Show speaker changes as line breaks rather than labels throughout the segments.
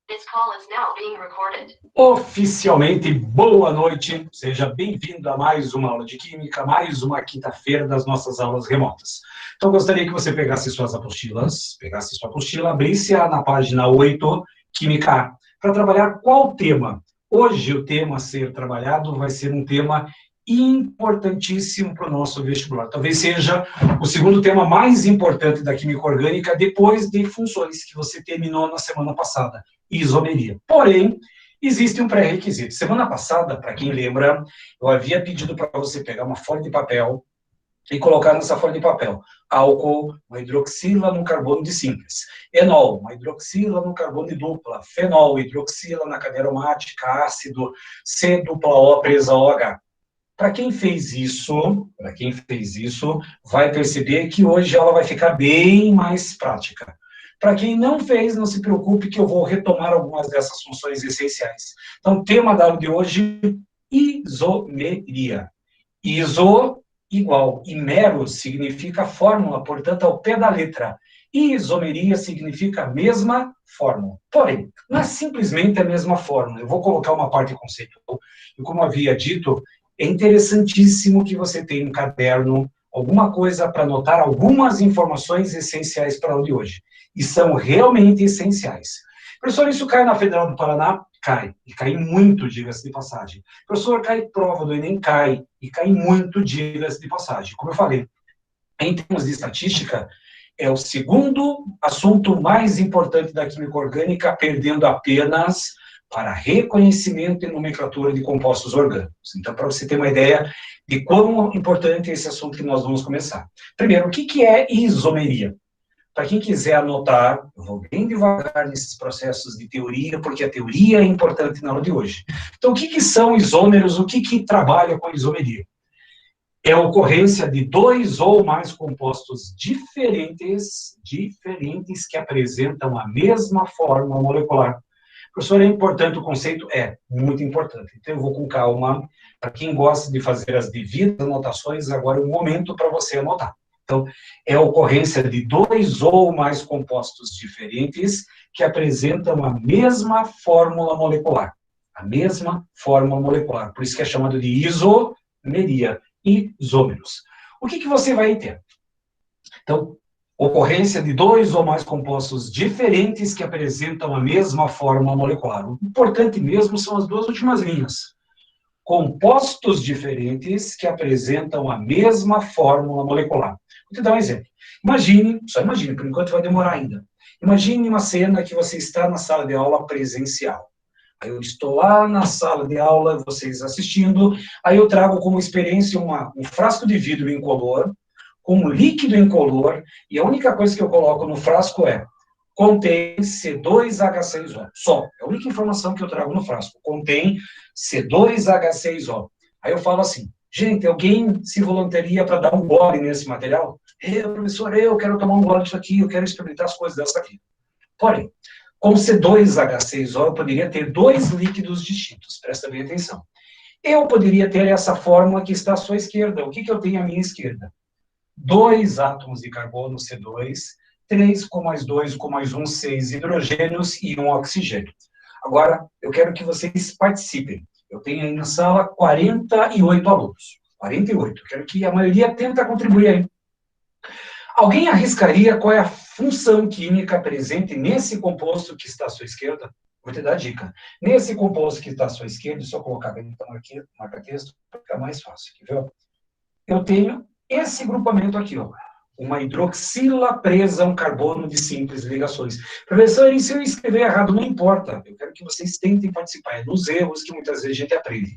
This call is now being recorded.
Oficialmente, boa noite. Seja bem-vindo a mais uma aula de Química, mais uma quinta-feira das nossas aulas remotas. Então, eu gostaria que você pegasse sua apostila, abrisse-a na página 8, Química A, para trabalhar qual tema? Hoje, o tema a ser trabalhado vai ser um tema importantíssimo para o nosso vestibular. Talvez seja o segundo tema mais importante da Química Orgânica, depois de funções, que você terminou na semana passada. Isomeria. Porém, existe um pré-requisito. Semana passada, para quem lembra, eu havia pedido para você pegar uma folha de papel e colocar nessa folha de papel álcool, uma hidroxila no carbono de simples, enol, uma hidroxila no carbono de dupla, fenol, hidroxila na cadeia aromática, ácido, C-O presa OH. Para quem fez isso, vai perceber que hoje ela vai ficar bem mais prática. Para quem não fez, não se preocupe que eu vou retomar algumas dessas funções essenciais. Então, o tema da aula de hoje, isomeria. Iso, igual, e mero significa fórmula, portanto, ao pé da letra. Isomeria significa a mesma fórmula. Porém, não é simplesmente a mesma fórmula. Eu vou colocar uma parte conceitual. E como havia dito, é interessantíssimo que você tenha um caderno, alguma coisa para anotar algumas informações essenciais para a aula de hoje. E são realmente essenciais. Professor, isso cai na Federal do Paraná? Cai. E cai muito, diga-se de passagem. Professor, cai prova do Enem? Cai. E cai muito, diga-se de passagem. Como eu falei, em termos de estatística, é o segundo assunto mais importante da química orgânica, perdendo apenas para reconhecimento e nomenclatura de compostos orgânicos. Então, para você ter uma ideia de quão importante é esse assunto que nós vamos começar. Primeiro, o que é isomeria? Para quem quiser anotar, eu vou bem devagar nesses processos de teoria, porque a teoria é importante na aula de hoje. Então, o que são isômeros? O que trabalha com isomeria? É a ocorrência de dois ou mais compostos diferentes que apresentam a mesma forma molecular. Professor, é importante o conceito? É, muito importante. Então, eu vou com calma. Para quem gosta de fazer as devidas anotações, agora é o momento para você anotar. Então, é a ocorrência de dois ou mais compostos diferentes que apresentam a mesma fórmula molecular. A mesma fórmula molecular. Por isso que é chamado de isomeria, isômeros. O que você vai ter? Então, ocorrência de dois ou mais compostos diferentes que apresentam a mesma fórmula molecular. O importante mesmo são as duas últimas linhas. Compostos diferentes que apresentam a mesma fórmula molecular. Vou te dar um exemplo. Imagine, só imagine, por enquanto vai demorar ainda. Imagine uma cena que você está na sala de aula presencial. Aí eu estou lá na sala de aula, vocês assistindo, aí eu trago como experiência um frasco de vidro incolor, com um líquido incolor, e a única coisa que eu coloco no frasco contém C2H6O. Só. É a única informação que eu trago no frasco. Contém C2H6O. Aí eu falo assim, gente, alguém se voluntaria para dar um gole nesse material? Professor, eu quero tomar um gole disso aqui, eu quero experimentar as coisas dessa aqui. Porém, com C2H6O, eu poderia ter dois líquidos distintos. Presta bem atenção. Eu poderia ter essa fórmula que está à sua esquerda. O que eu tenho à minha esquerda? 2 átomos de carbono, C2, 3 com mais 2 com mais 1, 6 hidrogênios e 1 oxigênio. Agora, eu quero que vocês participem. Eu tenho aí na sala 48 alunos. 48. Eu quero que a maioria tente contribuir aí. Alguém arriscaria qual é a função química presente nesse composto que está à sua esquerda? Vou te dar a dica. Nesse composto que está à sua esquerda, só colocar então aqui, marca-texto, para ficar mais fácil. Aqui, viu? Eu tenho esse grupamento aqui, ó, uma hidroxila presa a um carbono de simples ligações. Professor, e se eu escrever errado? Não importa, eu quero que vocês tentem participar, é nos erros que muitas vezes a gente aprende.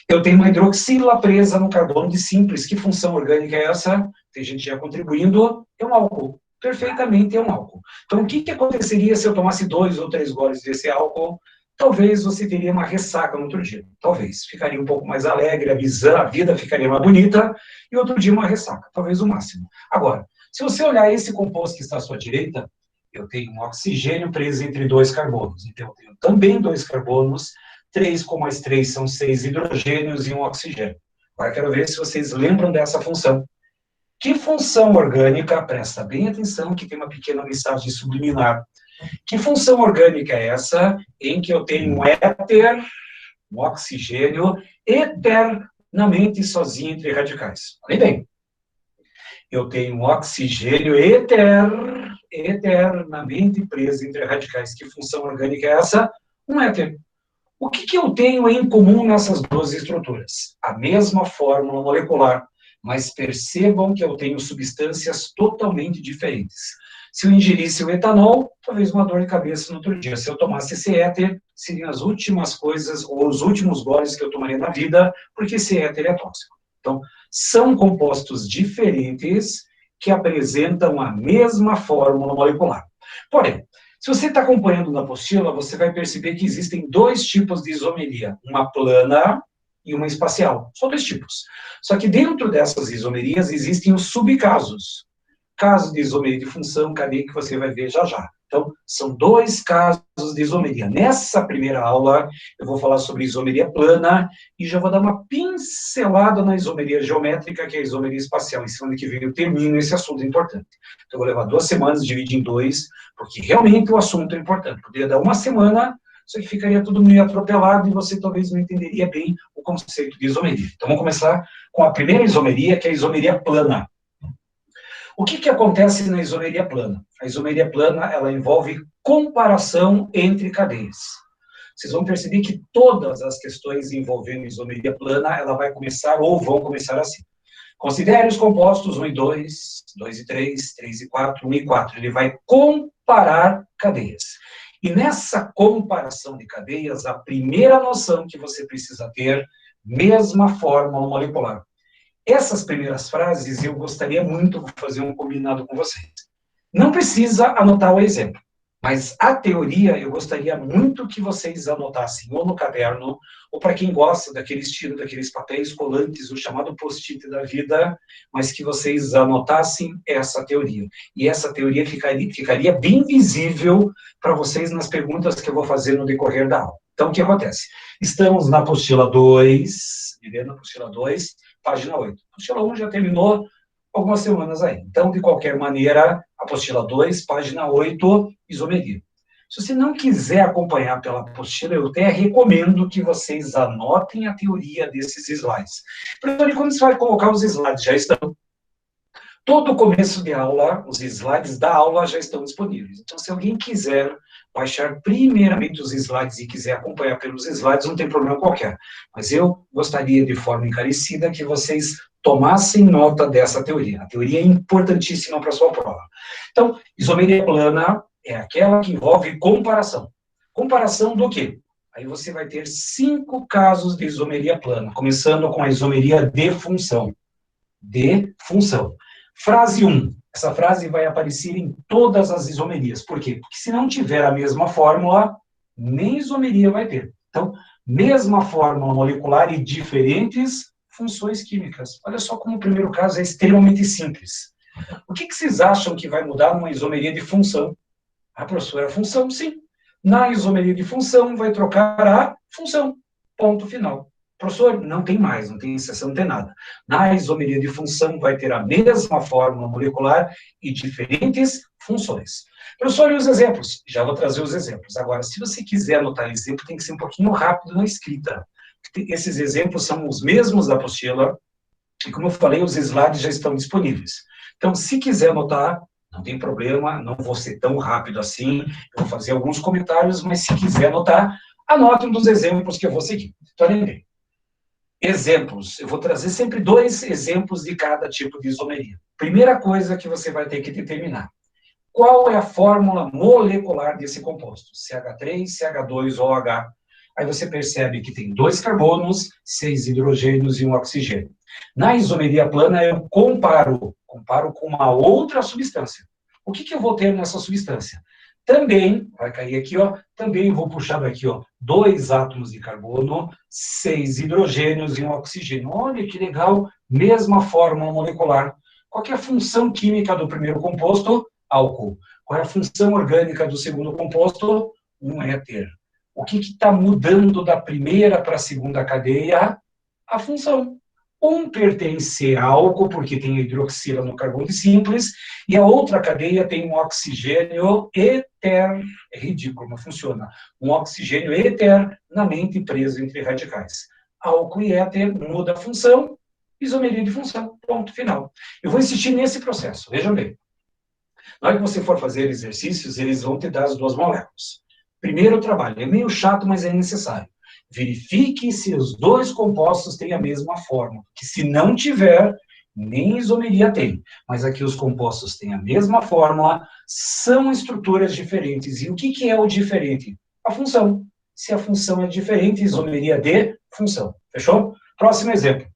Eu tenho uma hidroxila presa no carbono de simples, que função orgânica é essa? Tem gente já contribuindo, é um álcool, perfeitamente é um álcool. Então, o que aconteceria se eu tomasse 2 ou 3 goles desse álcool? Talvez você teria uma ressaca no outro dia. Talvez. Ficaria um pouco mais alegre, a vida ficaria mais bonita, e outro dia uma ressaca. Talvez o máximo. Agora, se você olhar esse composto que está à sua direita, eu tenho um oxigênio preso entre 2 carbonos. Então, eu tenho também 2 carbonos, 3 com mais 3 são 6 hidrogênios e 1 oxigênio. Agora, quero ver se vocês lembram dessa função. Que função orgânica, presta bem atenção, que tem uma pequena mensagem subliminar. Que função orgânica é essa em que eu tenho um éter, um oxigênio, eternamente sozinho entre radicais? Olhem bem. Eu tenho um oxigênio eternamente preso entre radicais. Que função orgânica é essa? Um éter. O que eu tenho em comum nessas duas estruturas? A mesma fórmula molecular, mas percebam que eu tenho substâncias totalmente diferentes. Se eu ingerisse o etanol, talvez uma dor de cabeça no outro dia. Se eu tomasse esse éter, seriam as últimas coisas, ou os últimos goles que eu tomaria na vida, porque esse éter é tóxico. Então, são compostos diferentes que apresentam a mesma fórmula molecular. Porém, se você está acompanhando na apostila, você vai perceber que existem dois tipos de isomeria, uma plana e uma espacial. Só dois tipos. Só que dentro dessas isomerias existem os subcasos. Caso de isomeria de função, cadeia, que você vai ver já já. Então, são dois casos de isomeria. Nessa primeira aula, eu vou falar sobre isomeria plana e já vou dar uma pincelada na isomeria geométrica, que é a isomeria espacial. E semana que vem eu termino esse assunto importante. Então, eu vou levar 2 semanas, dividir em 2, porque realmente o assunto é importante. Poderia dar uma semana, só que ficaria tudo meio atropelado e você talvez não entenderia bem o conceito de isomeria. Então, vamos começar com a primeira isomeria, que é a isomeria plana. O que acontece na isomeria plana? A isomeria plana, ela envolve comparação entre cadeias. Vocês vão perceber que todas as questões envolvendo isomeria plana, ela vai começar ou vão começar assim. Considere os compostos 1 e 2, 2 e 3, 3 e 4, 1 e 4. Ele vai comparar cadeias. E nessa comparação de cadeias, a primeira noção que você precisa ter, mesma fórmula molecular. Essas primeiras frases, eu gostaria muito de fazer um combinado com vocês. Não precisa anotar o exemplo, mas a teoria eu gostaria muito que vocês anotassem ou no caderno, ou para quem gosta daquele estilo, daqueles papéis colantes, o chamado post-it da vida, mas que vocês anotassem essa teoria. E essa teoria ficaria bem visível para vocês nas perguntas que eu vou fazer no decorrer da aula. Então, o que acontece? Estamos na apostila 2, vivendo na apostila 2, página 8. A apostila 1 já terminou algumas semanas aí. Então, de qualquer maneira, apostila 2, página 8, isomeria. Se você não quiser acompanhar pela apostila, eu até recomendo que vocês anotem a teoria desses slides. Professor, e como você vai colocar os slides? Já estão. Todo começo de aula, os slides da aula já estão disponíveis. Então, se alguém quiser baixar primeiramente os slides e quiser acompanhar pelos slides, não tem problema qualquer. Mas eu gostaria, de forma encarecida, que vocês tomassem nota dessa teoria. A teoria é importantíssima para a sua prova. Então, isomeria plana é aquela que envolve comparação. Comparação do quê? Aí você vai ter 5 casos de isomeria plana, começando com a isomeria de função. De função. Frase 1. Essa frase vai aparecer em todas as isomerias. Por quê? Porque se não tiver a mesma fórmula, nem isomeria vai ter. Então, mesma fórmula molecular e diferentes funções químicas. Olha só como o primeiro caso é extremamente simples. O que vocês acham que vai mudar numa isomeria de função? A professora, a função, sim. Na isomeria de função, vai trocar a função. Ponto final. Professor, não tem mais, não tem exceção, não tem nada. Na isomeria de função, vai ter a mesma fórmula molecular e diferentes funções. Professor, e os exemplos? Já vou trazer os exemplos. Agora, se você quiser anotar exemplo, tem que ser um pouquinho rápido na escrita. Esses exemplos são os mesmos da apostila, e como eu falei, os slides já estão disponíveis. Então, se quiser anotar, não tem problema, não vou ser tão rápido assim, eu vou fazer alguns comentários, mas se quiser anotar, anote um dos exemplos que eu vou seguir. Então, lembrei. Exemplos. Eu vou trazer sempre 2 exemplos de cada tipo de isomeria. Primeira coisa que você vai ter que determinar. Qual é a fórmula molecular desse composto? CH3, CH2 ou OH? Aí você percebe que tem 2 carbonos, 6 hidrogênios e um oxigênio. Na isomeria plana, eu comparo com uma outra substância. O que eu vou ter nessa substância? Também, vai cair aqui, ó, também vou puxar daqui, ó, 2 átomos de carbono, 6 hidrogênios e um oxigênio. Olha que legal, mesma fórmula molecular. Qual é a função química do primeiro composto? Álcool. Qual é a função orgânica do segundo composto? Um éter. O que está mudando da primeira para a segunda cadeia? A função. Um pertence a álcool, porque tem hidroxila no carbono simples, e a outra cadeia tem um oxigênio é ridículo, não funciona. Um oxigênio eternamente preso entre radicais. Álcool e éter muda a função, isomeria de função, ponto final. Eu vou insistir nesse processo, vejam bem. Na hora que você for fazer exercícios, eles vão te dar as duas moléculas. Primeiro trabalho, é meio chato, mas é necessário. Verifique se os dois compostos têm a mesma fórmula, que se não tiver, nem isomeria tem. Mas aqui os compostos têm a mesma fórmula, são estruturas diferentes. E o que é o diferente? A função. Se a função é diferente, isomeria de função. Fechou? Próximo exemplo.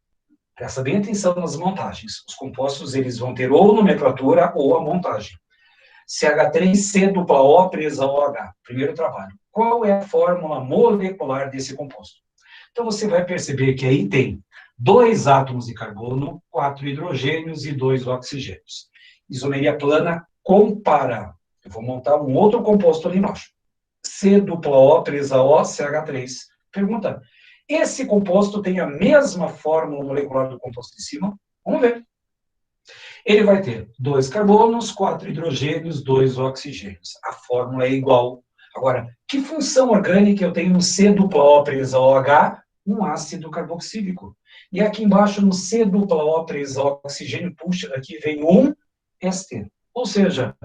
Presta bem atenção nas montagens. Os compostos eles vão ter ou nomenclatura ou a montagem. CH3C-O presa ao OH. Primeiro trabalho. Qual é a fórmula molecular desse composto? Então, você vai perceber que aí tem 2 átomos de carbono, 4 hidrogênios e 2 oxigênios. Isomeria plana compara. Eu vou montar um outro composto ali embaixo. C-O presa ao CH3. Pergunta, esse composto tem a mesma fórmula molecular do composto de cima? Vamos ver. Ele vai ter 2 carbonos, 4 hidrogênios, 2 oxigênios. A fórmula é igual. Agora, que função orgânica eu tenho no C-O presa ao OH? Um ácido carboxílico. E aqui embaixo, no C-O presa ao oxigênio, puxa, aqui vem um éster. Ou seja,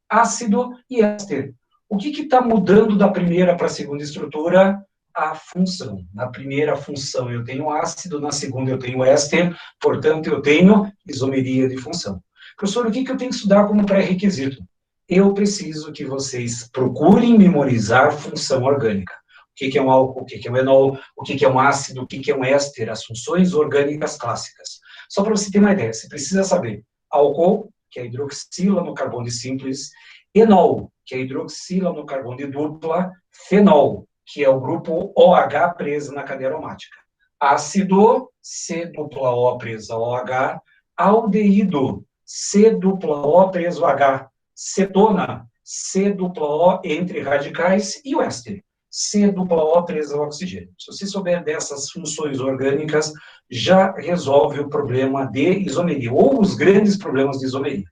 ácido e éster. O que está mudando da primeira para a segunda estrutura? A função. Na primeira função eu tenho ácido, na segunda eu tenho éster, portanto eu tenho isomeria de função. Professor, o que eu tenho que estudar como pré-requisito? Eu preciso que vocês procurem memorizar função orgânica. O que é um álcool, o que é um enol, o que é um ácido, o que é um éster, as funções orgânicas clássicas. Só para você ter uma ideia, você precisa saber álcool, que é hidroxila no carbono simples, enol, que é hidroxila no carbono de dupla, fenol, que é o grupo OH preso na cadeia aromática. Ácido, C-O preso ao OH. Aldeído, C-O preso ao H. Cetona, C-O entre radicais. E o éster, C-O preso ao oxigênio. Se você souber dessas funções orgânicas, já resolve o problema de isomeria, ou os grandes problemas de isomeria.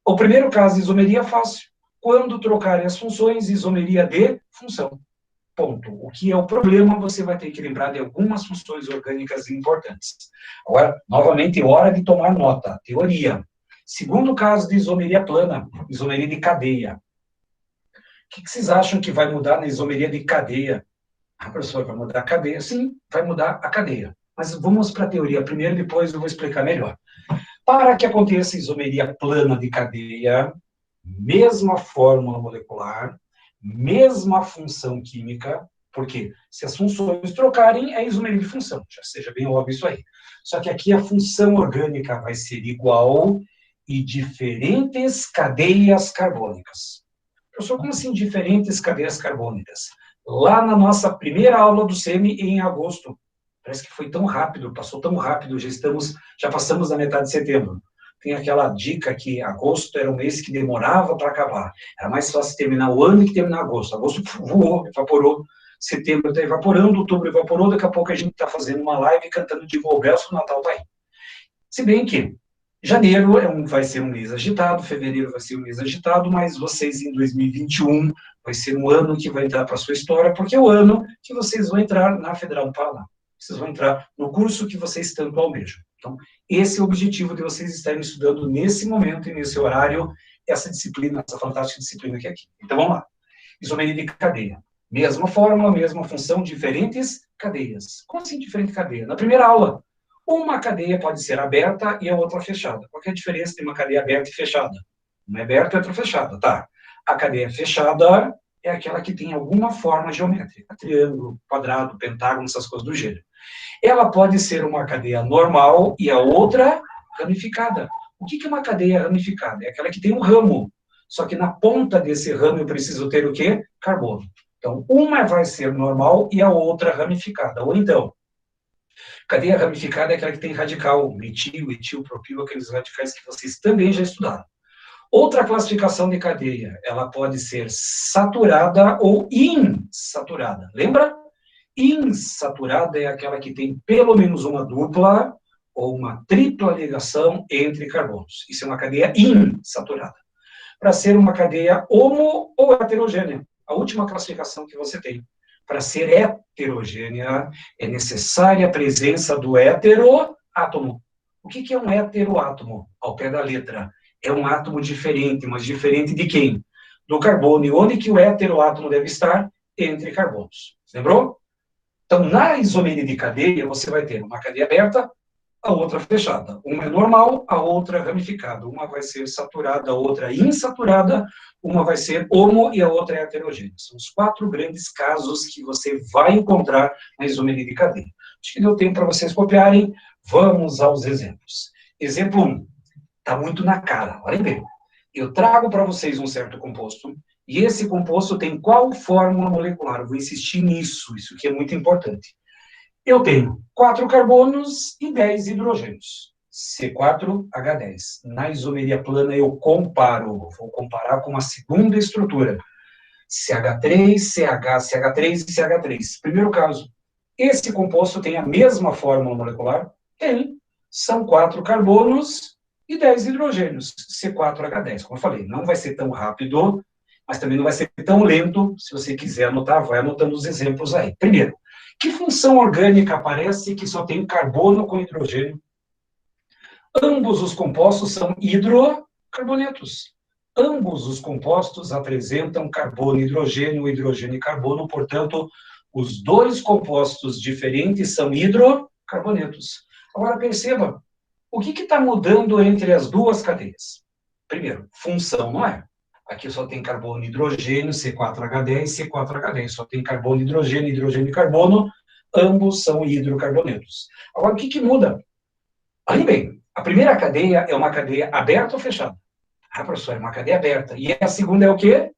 O primeiro caso de isomeria é fácil. Quando trocarem as funções, isomeria de função. Ponto. O que é o problema, você vai ter que lembrar de algumas funções orgânicas importantes. Agora, novamente, hora de tomar nota. Teoria. Segundo caso de isomeria plana, isomeria de cadeia. O que vocês acham que vai mudar na isomeria de cadeia? Ah, professor, vai mudar a cadeia? Sim, vai mudar a cadeia. Mas vamos para a teoria primeiro, depois eu vou explicar melhor. Para que aconteça isomeria plana de cadeia, mesma fórmula molecular, mesma função química, porque se as funções trocarem, é isomeria de função, já seja bem óbvio isso aí. Só que aqui a função orgânica vai ser igual e diferentes cadeias carbônicas. Professor, como assim diferentes cadeias carbônicas? Lá na nossa primeira aula do SEMI, em agosto, parece que foi tão rápido, passou tão rápido, já passamos da metade de setembro. Tem aquela dica que agosto era um mês que demorava para acabar. Era mais fácil terminar o ano que terminar agosto. Agosto voou, evaporou. Setembro está evaporando, outubro evaporou, daqui a pouco a gente está fazendo uma live cantando de Belso, o Natal está aí. Se bem que janeiro vai ser um mês agitado, fevereiro vai ser um mês agitado, mas vocês em 2021 vai ser um ano que vai entrar para a sua história, porque é o ano que vocês vão entrar na Federal do Paraná. Vocês vão entrar no curso que vocês tanto almejam. Então, esse é o objetivo de vocês estarem estudando nesse momento e nesse horário, essa disciplina, essa fantástica disciplina que é aqui. Então, vamos lá. Isomeria de cadeia. Mesma fórmula, mesma função, diferentes cadeias. Como assim diferente cadeia? Na primeira aula, uma cadeia pode ser aberta e a outra fechada. Qual é a diferença de uma cadeia aberta e fechada? Uma é aberta e outra fechada, tá? A cadeia fechada é aquela que tem alguma forma geométrica, triângulo, quadrado, pentágono, essas coisas do gênero. Ela pode ser uma cadeia normal e a outra ramificada. O que é uma cadeia ramificada? É aquela que tem um ramo, só que na ponta desse ramo eu preciso ter o quê? Carbono. Então, uma vai ser normal e a outra ramificada. Ou então, cadeia ramificada é aquela que tem radical, metil, etil, propil, aqueles radicais que vocês também já estudaram. Outra classificação de cadeia, ela pode ser saturada ou insaturada. Lembra? insaturada é aquela que tem pelo menos uma dupla ou uma tripla ligação entre carbonos. Isso é uma cadeia insaturada. Para ser uma cadeia homo ou heterogênea, a última classificação que você tem. Para ser heterogênea, é necessária a presença do heteroátomo. O que é um heteroátomo? Ao pé da letra. É um átomo diferente, mas diferente de quem? Do carbono. E onde que o heteroátomo deve estar? Entre carbonos. Lembrou? Então, na isomeria de cadeia, você vai ter uma cadeia aberta, a outra fechada. Uma é normal, a outra é ramificada. Uma vai ser saturada, a outra insaturada, uma vai ser homo e a outra é heterogênea. São os 4 grandes casos que você vai encontrar na isomeria de cadeia. Acho que deu tempo para vocês copiarem. Vamos aos exemplos. Exemplo 1. Está muito na cara. Olhem bem. Eu trago para vocês um certo composto, e esse composto tem qual fórmula molecular? Eu vou insistir nisso, isso que é muito importante. Eu tenho 4 carbonos e 10 hidrogênios. C4H10. Na isomeria plana eu comparo, vou comparar com a segunda estrutura. CH3, CH, CH3 e CH3. Primeiro caso, esse composto tem a mesma fórmula molecular? Tem. São 4 carbonos e 10 hidrogênios. C4H10. Como eu falei, não vai ser tão rápido, mas também não vai ser tão lento. Se você quiser anotar, vai anotando os exemplos aí. Primeiro, que função orgânica aparece que só tem carbono com hidrogênio? Ambos os compostos são hidrocarbonetos. Ambos os compostos apresentam carbono e hidrogênio, hidrogênio e carbono, portanto, os 2 compostos diferentes são hidrocarbonetos. Agora, perceba, o que está mudando entre as 2 cadeias? Primeiro, função, não é? Aqui só tem carbono e hidrogênio, C4H10, C4H10. Só tem carbono e hidrogênio, hidrogênio e carbono, ambos são hidrocarbonetos. Agora, o que muda? Olha bem, a primeira cadeia é uma cadeia aberta ou fechada? Ah, professor, é uma cadeia aberta. E a segunda é o quê?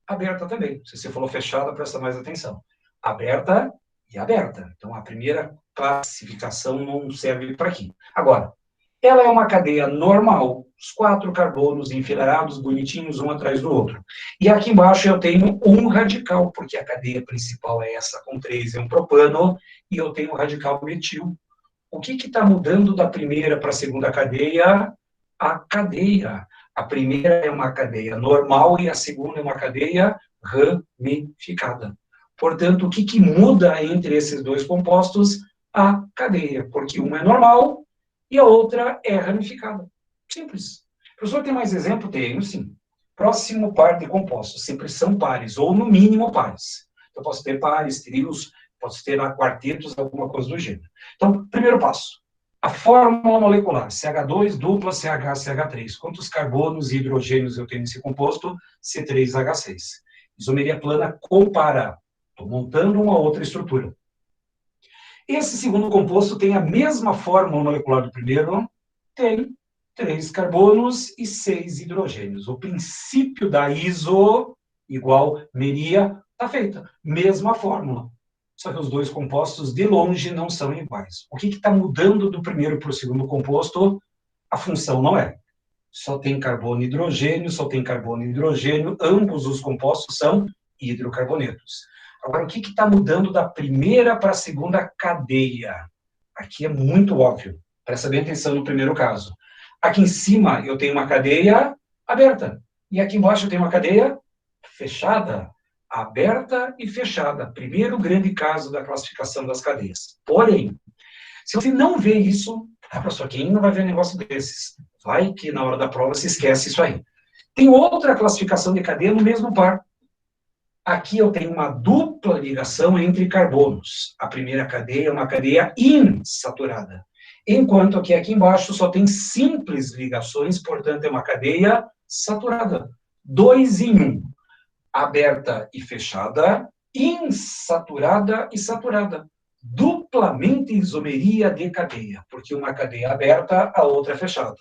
Aberta também. Se você falou fechada, presta mais atenção. Aberta e aberta. Então, a primeira classificação não serve para aqui. Agora, ela é uma cadeia normal, os 4 carbonos enfileirados, bonitinhos, um atrás do outro. E aqui embaixo eu tenho um radical, porque a cadeia principal é essa, com 3 é um propano, e eu tenho o radical metil. O que está mudando da primeira para a segunda cadeia? A cadeia. A primeira é uma cadeia normal e a segunda é uma cadeia ramificada. Portanto, o que muda entre esses 2 compostos? A cadeia, porque uma é normal e a outra é ramificada. Simples. Professor, tem mais exemplo? Tenho, sim. Próximo par de compostos, sempre são pares, ou no mínimo pares. Eu posso ter pares, trios, posso ter quartetos, alguma coisa do gênero. Então, primeiro passo. A fórmula molecular, CH2 dupla CH, CH3. Quantos carbonos e hidrogênios eu tenho nesse composto? C3H6. Isomeria plana compara. Estou montando uma outra estrutura. Esse segundo composto tem a mesma fórmula molecular do primeiro? Tem 3 carbonos e 6 hidrogênios. O princípio da iso igual meria está feita. Mesma fórmula. Só que os 2 compostos, de longe, não são iguais. O que está mudando do primeiro para o segundo composto? A função não é. Só tem carbono e hidrogênio, só tem carbono e hidrogênio. Ambos os compostos são hidrocarbonetos. Agora, o que está mudando da primeira para a segunda cadeia? Aqui é muito óbvio. Presta bem atenção no primeiro caso. Aqui em cima eu tenho uma cadeia aberta. E aqui embaixo eu tenho uma cadeia fechada. Aberta e fechada. Primeiro grande caso da classificação das cadeias. Porém, se você não vê isso, professor, quem não vai ver um negócio desses? Vai que na hora da prova se esquece isso aí. Tem outra classificação de cadeia no mesmo par. Aqui eu tenho uma dupla ligação entre carbonos. A primeira cadeia é uma cadeia insaturada. Enquanto que aqui embaixo só tem simples ligações, portanto é uma cadeia saturada. 2 em 1. Aberta e fechada, insaturada e saturada. Duplamente isomeria de cadeia, porque uma cadeia é aberta, a outra é fechada.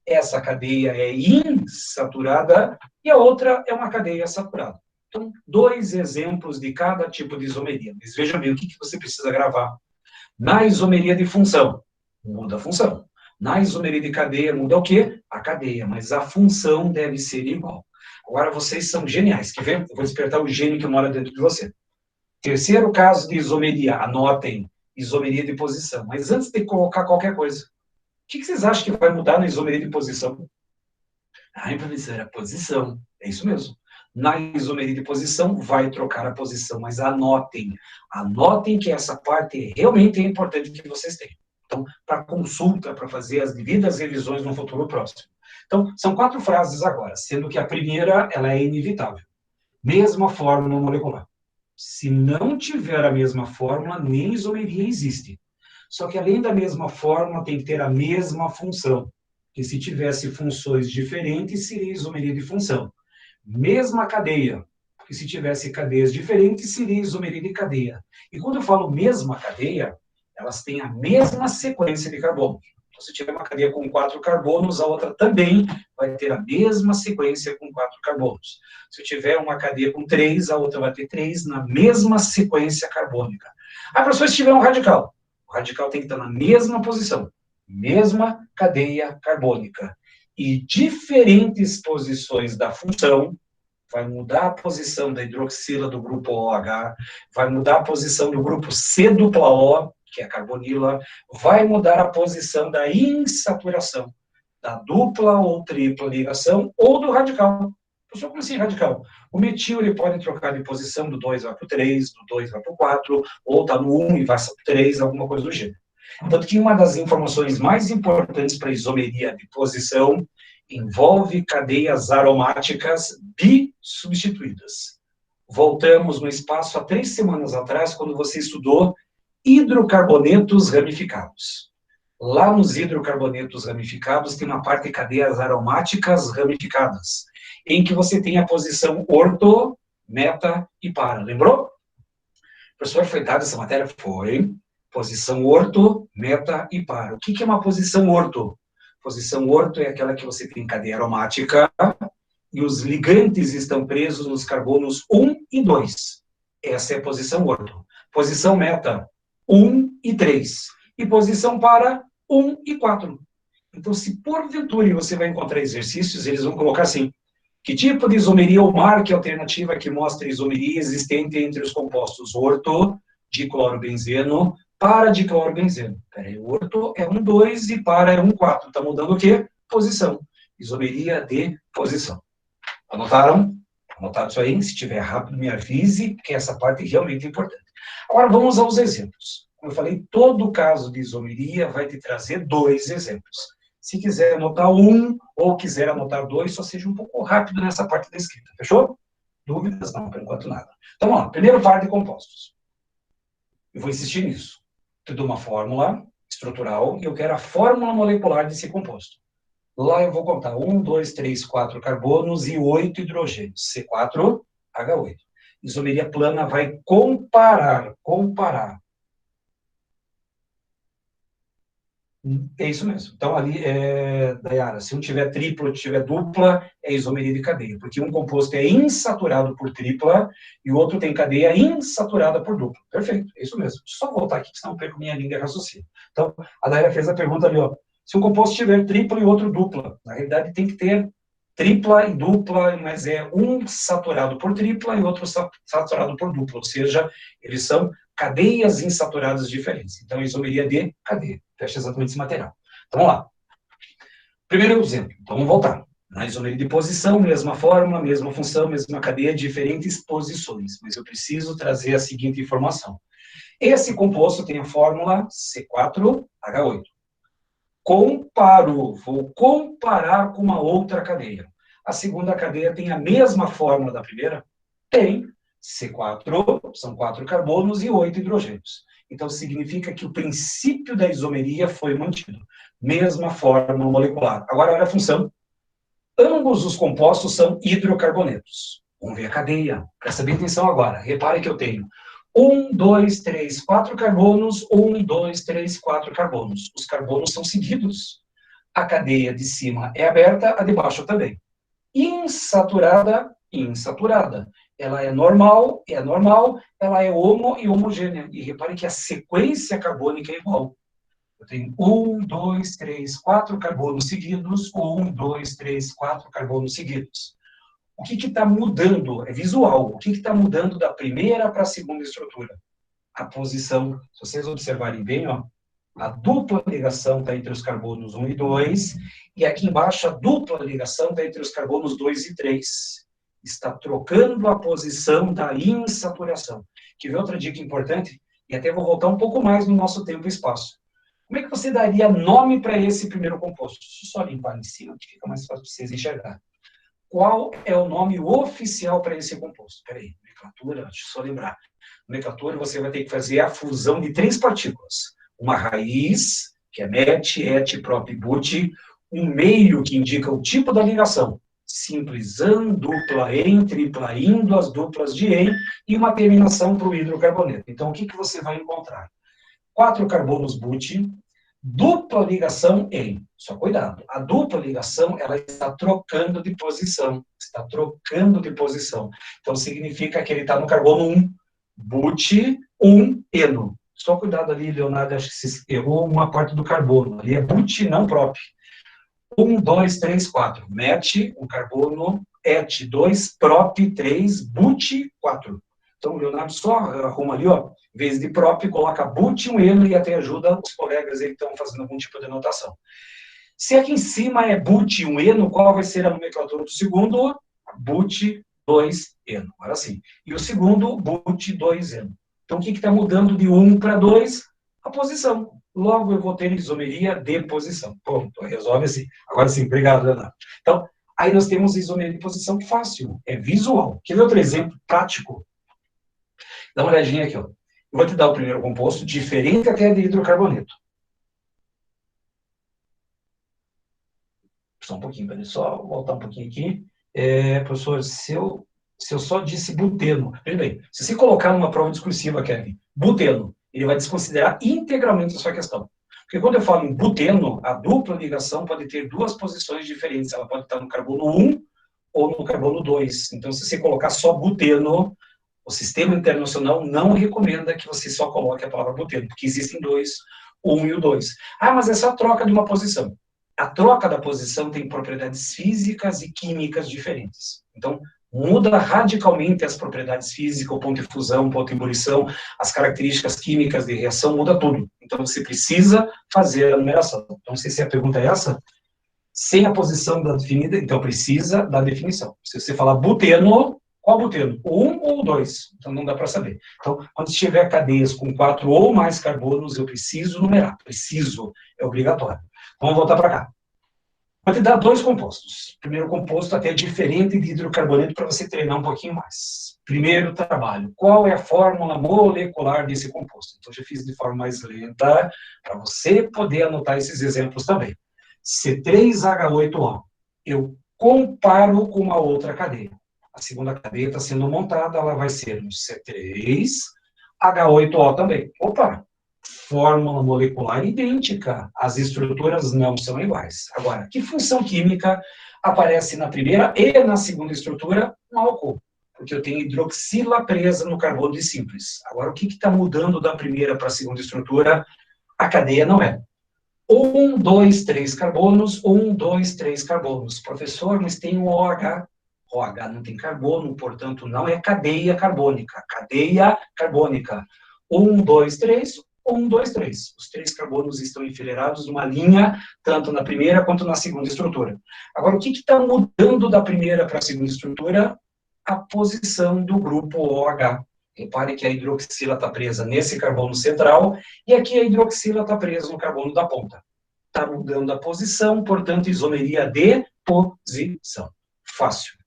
Essa cadeia é insaturada e a outra é uma cadeia saturada. Então, 2 exemplos de cada tipo de isomeria. Mas vejam bem o que você precisa gravar. Na isomeria de função, muda a função. Na isomeria de cadeia, muda o quê? A cadeia, mas a função deve ser igual. Agora, vocês são geniais. Quer ver? Eu vou despertar o gênio que mora dentro de você. Terceiro caso de isomeria, anotem, isomeria de posição. Mas antes de colocar qualquer coisa, o que vocês acham que vai mudar na isomeria de posição? Ai, professor, a posição. É isso mesmo. Na isomeria de posição, vai trocar a posição, mas anotem. Anotem que essa parte realmente é importante que vocês tenham. Então, para consulta, para fazer as devidas revisões no futuro próximo. Então, são 4 frases agora, sendo que a primeira, ela é inevitável. Mesma fórmula molecular. Se não tiver a mesma fórmula, nem isomeria existe. Só que além da mesma fórmula, tem que ter a mesma função. Que se tivesse funções diferentes, seria isomeria de função. Mesma cadeia, porque se tivesse cadeias diferentes, seria isomeria de cadeia. E quando eu falo mesma cadeia, elas têm a mesma sequência de carbono. Então, se tiver uma cadeia com 4 carbonos, a outra também vai ter a mesma sequência com 4 carbonos. Se tiver uma cadeia com 3, a outra vai ter 3 na mesma sequência carbônica. Ah, professor, se tiver um radical, o radical tem que estar na mesma posição, mesma cadeia carbônica. E diferentes posições da função, vai mudar a posição da hidroxila do grupo OH, vai mudar a posição do grupo C-O, que é a carbonila, vai mudar a posição da insaturação, da dupla ou tripla ligação, ou do radical. Professor, como assim radical? O metil ele pode trocar de posição, do 2 vai para o 3, do 2 vai para o 4, ou está no 1 e vai para o 3, alguma coisa do gênero. Tanto que uma das informações mais importantes para a isomeria de posição envolve cadeias aromáticas bissubstituídas. Voltamos no espaço há 3 semanas atrás, quando você estudou hidrocarbonetos ramificados. Lá nos hidrocarbonetos ramificados tem uma parte de cadeias aromáticas ramificadas, em que você tem a posição orto, meta e para. Lembrou? Professor, foi dada essa matéria? Foi. Posição orto, meta e para. O que é uma posição orto? Posição orto é aquela que você tem cadeia aromática e os ligantes estão presos nos carbonos 1 e 2. Essa é a posição orto. Posição meta, 1 e 3. E posição para, 1 e 4. Então, se porventura você vai encontrar exercícios, eles vão colocar assim: que tipo de isomeria ou marque alternativa que mostra isomeria existente entre os compostos orto, diclorobenzeno, para diclorobenzeno. Peraí, o orto é 1, 2 e para é 1, 4. Está mudando o quê? Posição. Isomeria de posição. Anotaram? Anotaram isso aí? Se tiver rápido, me avise, porque essa parte é realmente importante. Agora, vamos aos exemplos. Como eu falei, todo caso de isomeria vai te trazer 2 exemplos. Se quiser anotar 1 ou quiser anotar 2, só seja um pouco rápido nessa parte da escrita. Fechou? Dúvidas? Não, por enquanto nada. Então, vamos lá. Primeiro par de compostos. Eu vou insistir nisso. Eu dou uma fórmula estrutural e eu quero a fórmula molecular desse composto. Lá eu vou contar 1, 2, 3, 4 carbonos e 8 hidrogênios. C4H8. Isomeria plana vai comparar. É isso mesmo. Então, ali, Dayara, se um tiver tripla ou tiver dupla, é isomeria de cadeia, porque um composto é insaturado por tripla e o outro tem cadeia insaturada por dupla. Perfeito, é isso mesmo. Só voltar aqui, senão eu perco minha linha de raciocínio. Então, a Dayara fez a pergunta ali, ó. Se um composto tiver tripla e outro dupla, na realidade tem que ter tripla e dupla, mas é um saturado por tripla e outro saturado por dupla, ou seja, eles são cadeias insaturadas diferentes. Então, isomeria de cadeia. Fecha exatamente esse material. Então, vamos lá. Primeiro exemplo. Então, vamos voltar. Na isomeria de posição, mesma fórmula, mesma função, mesma cadeia, diferentes posições. Mas eu preciso trazer a seguinte informação. Esse composto tem a fórmula C4H8. Vou comparar com uma outra cadeia. A segunda cadeia tem a mesma fórmula da primeira? Tem. C4, são 4 carbonos e 8 hidrogênios. Então, significa que o princípio da isomeria foi mantido. Mesma fórmula molecular. Agora, olha a função. Ambos os compostos são hidrocarbonetos. Vamos ver a cadeia. Presta bem atenção agora. Repare que eu tenho 1, 2, 3, 4 carbonos, 1, 2, 3, 4 carbonos. Os carbonos são seguidos. A cadeia de cima é aberta, a de baixo também. Insaturada. Ela é normal, ela é homo e homogênea. E repare que a sequência carbônica é igual. Eu tenho 1, 2, 3, 4 carbonos seguidos, 1, 2, 3, 4 carbonos seguidos. o que está mudando? É visual. O que está mudando da primeira para a segunda estrutura? A posição. Se vocês observarem bem, ó, a dupla ligação está entre os carbonos 1 e 2, e aqui embaixo a dupla ligação está entre os carbonos 2 e 3. Está trocando a posição da insaturação. Quer ver outra dica importante? E até vou voltar um pouco mais no nosso tempo e espaço. Como é que você daria nome para esse primeiro composto? Deixa eu só limpar em cima, que fica mais fácil para vocês enxergar. Qual é o nome oficial para esse composto? Espera aí, nomenclatura, deixa eu só lembrar. Nomenclatura, você vai ter que fazer a fusão de 3 partículas. Uma raiz, que é met, et, prop, but, um meio, que indica o tipo da ligação, simples an, dupla en, tripla in, duas duplas de en, e uma terminação para o hidrocarboneto. Então, o que você vai encontrar? 4 carbonos but, dupla ligação em. Só cuidado, a dupla ligação, ela está trocando de posição. Está trocando de posição. Então, significa que ele está no carbono 1, but, 1, eno. Só cuidado ali, Leonardo, acho que você errou uma parte do carbono. Ali é but, não prop. 1, 2, 3, 4. Met, um carbono, et, 2, prop, 3, but, 4. Então, o Leonardo só arruma ali, ó, em vez de prop, coloca but, um eno, e até ajuda os colegas aí que estão fazendo algum tipo de anotação. Se aqui em cima é but, um eno, qual vai ser a nomenclatura do segundo? But, 2, eno. Agora sim. E o segundo, but, 2, eno. Então, o que está mudando de 1 para 2? A posição. Logo, eu vou ter isomeria de posição. Pronto, resolve assim. Agora sim, obrigado, Leonardo. Então, aí nós temos isomeria de posição fácil, é visual. Quer ver outro exemplo prático? Dá uma olhadinha aqui, ó. Eu vou te dar o primeiro composto, diferente até de hidrocarboneto. Só um pouquinho, peraí, só voltar um pouquinho aqui. Professor, se eu só disse buteno, veja bem, se você colocar numa prova discursiva, Kevin, buteno, ele vai desconsiderar integralmente a sua questão. Porque quando eu falo em buteno, a dupla ligação pode ter 2 posições diferentes. Ela pode estar no carbono 1 ou no carbono 2. Então, se você colocar só buteno, o Sistema Internacional não recomenda que você só coloque a palavra buteno, porque existem 2, o 1 e o 2. Ah, mas é só a troca de uma posição. A troca da posição tem propriedades físicas e químicas diferentes. Então, muda radicalmente as propriedades físicas, o ponto de fusão, o ponto de ebulição, as características químicas de reação, muda tudo. Então, você precisa fazer a numeração. Então, não sei se a pergunta é essa. Sem a posição definida, então precisa da definição. Se você falar buteno, qual buteno? O 1 ou o 2? Então, não dá para saber. Então, quando tiver cadeias com 4 ou mais carbonos, eu preciso numerar. Preciso, é obrigatório. Vamos voltar para cá. Vou te dar 2 compostos. Primeiro composto até diferente de hidrocarboneto para você treinar um pouquinho mais. Primeiro trabalho. Qual é a fórmula molecular desse composto? Então, já fiz de forma mais lenta para você poder anotar esses exemplos também. C3H8O. Eu comparo com uma outra cadeia. A segunda cadeia está sendo montada, ela vai ser no C3H8O também. Opa! Fórmula molecular idêntica, as estruturas não são iguais. Agora, que função química aparece na primeira e na segunda estrutura? Um álcool, porque eu tenho hidroxila presa no carbono de simples. Agora, o que está mudando da primeira para a segunda estrutura? A cadeia não é 1, 2, 3 carbonos, 1, 2, 3 carbonos. Professor, mas tem o OH. OH não tem carbono, portanto, não é cadeia carbônica. Cadeia carbônica. 1, 2, 3, 1, 2, 3. Os 3 carbonos estão enfileirados numa linha, tanto na primeira quanto na segunda estrutura. Agora, o que está mudando da primeira para a segunda estrutura? A posição do grupo OH. Repare que a hidroxila está presa nesse carbono central, e aqui a hidroxila está presa no carbono da ponta. Está mudando a posição, portanto, isomeria de posição. Fácil.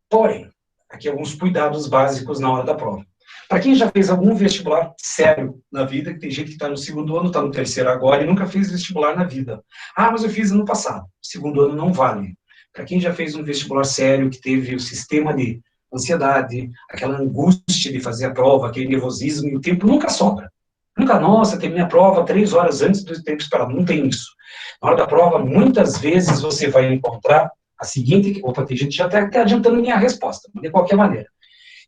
Porém, aqui alguns cuidados básicos na hora da prova. Para quem já fez algum vestibular sério na vida, que tem gente que está no segundo ano, está no terceiro agora e nunca fez vestibular na vida. Ah, mas eu fiz ano passado. Segundo ano não vale. Para quem já fez um vestibular sério, que teve o sistema de ansiedade, aquela angústia de fazer a prova, aquele nervosismo, e o tempo nunca sobra. Nunca, nossa, termina a prova 3 horas antes do tempo esperado. Não tem isso. Na hora da prova, muitas vezes você vai encontrar a seguinte... Opa, tem gente já está adiantando minha resposta, de qualquer maneira.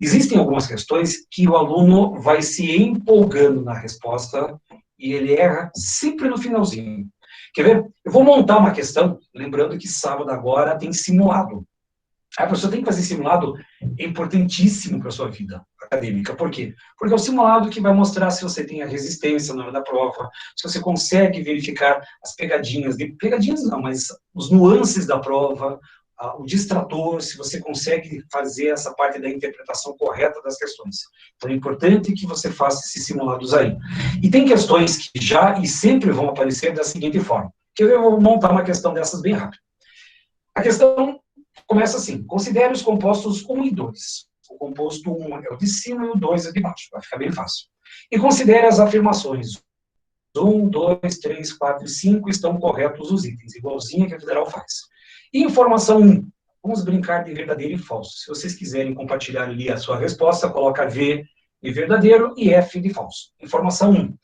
Existem algumas questões que o aluno vai se empolgando na resposta e ele erra sempre no finalzinho. Quer ver? Eu vou montar uma questão, lembrando que sábado agora tem simulado. A pessoa tem que fazer simulado, é importantíssimo para a sua vida acadêmica. Por quê? Porque é o simulado que vai mostrar se você tem a resistência na hora da prova, se você consegue verificar as pegadinhas, pegadinhas não, mas os nuances da prova, o distrator, se você consegue fazer essa parte da interpretação correta das questões. Então é importante que você faça esses simulados aí. E tem questões que já e sempre vão aparecer da seguinte forma. Que eu vou montar uma questão dessas bem rápido. A questão começa assim: considere os compostos 1 e 2. O composto 1 é o de cima e o 2 é o de baixo. Vai ficar bem fácil. E considere as afirmações. 1, 2, 3, 4 e 5 estão corretos os itens, igualzinho que a Federal faz. E informação 1. Vamos brincar de verdadeiro e falso. Se vocês quiserem compartilhar ali a sua resposta, coloca V de verdadeiro e F de falso. Informação 1.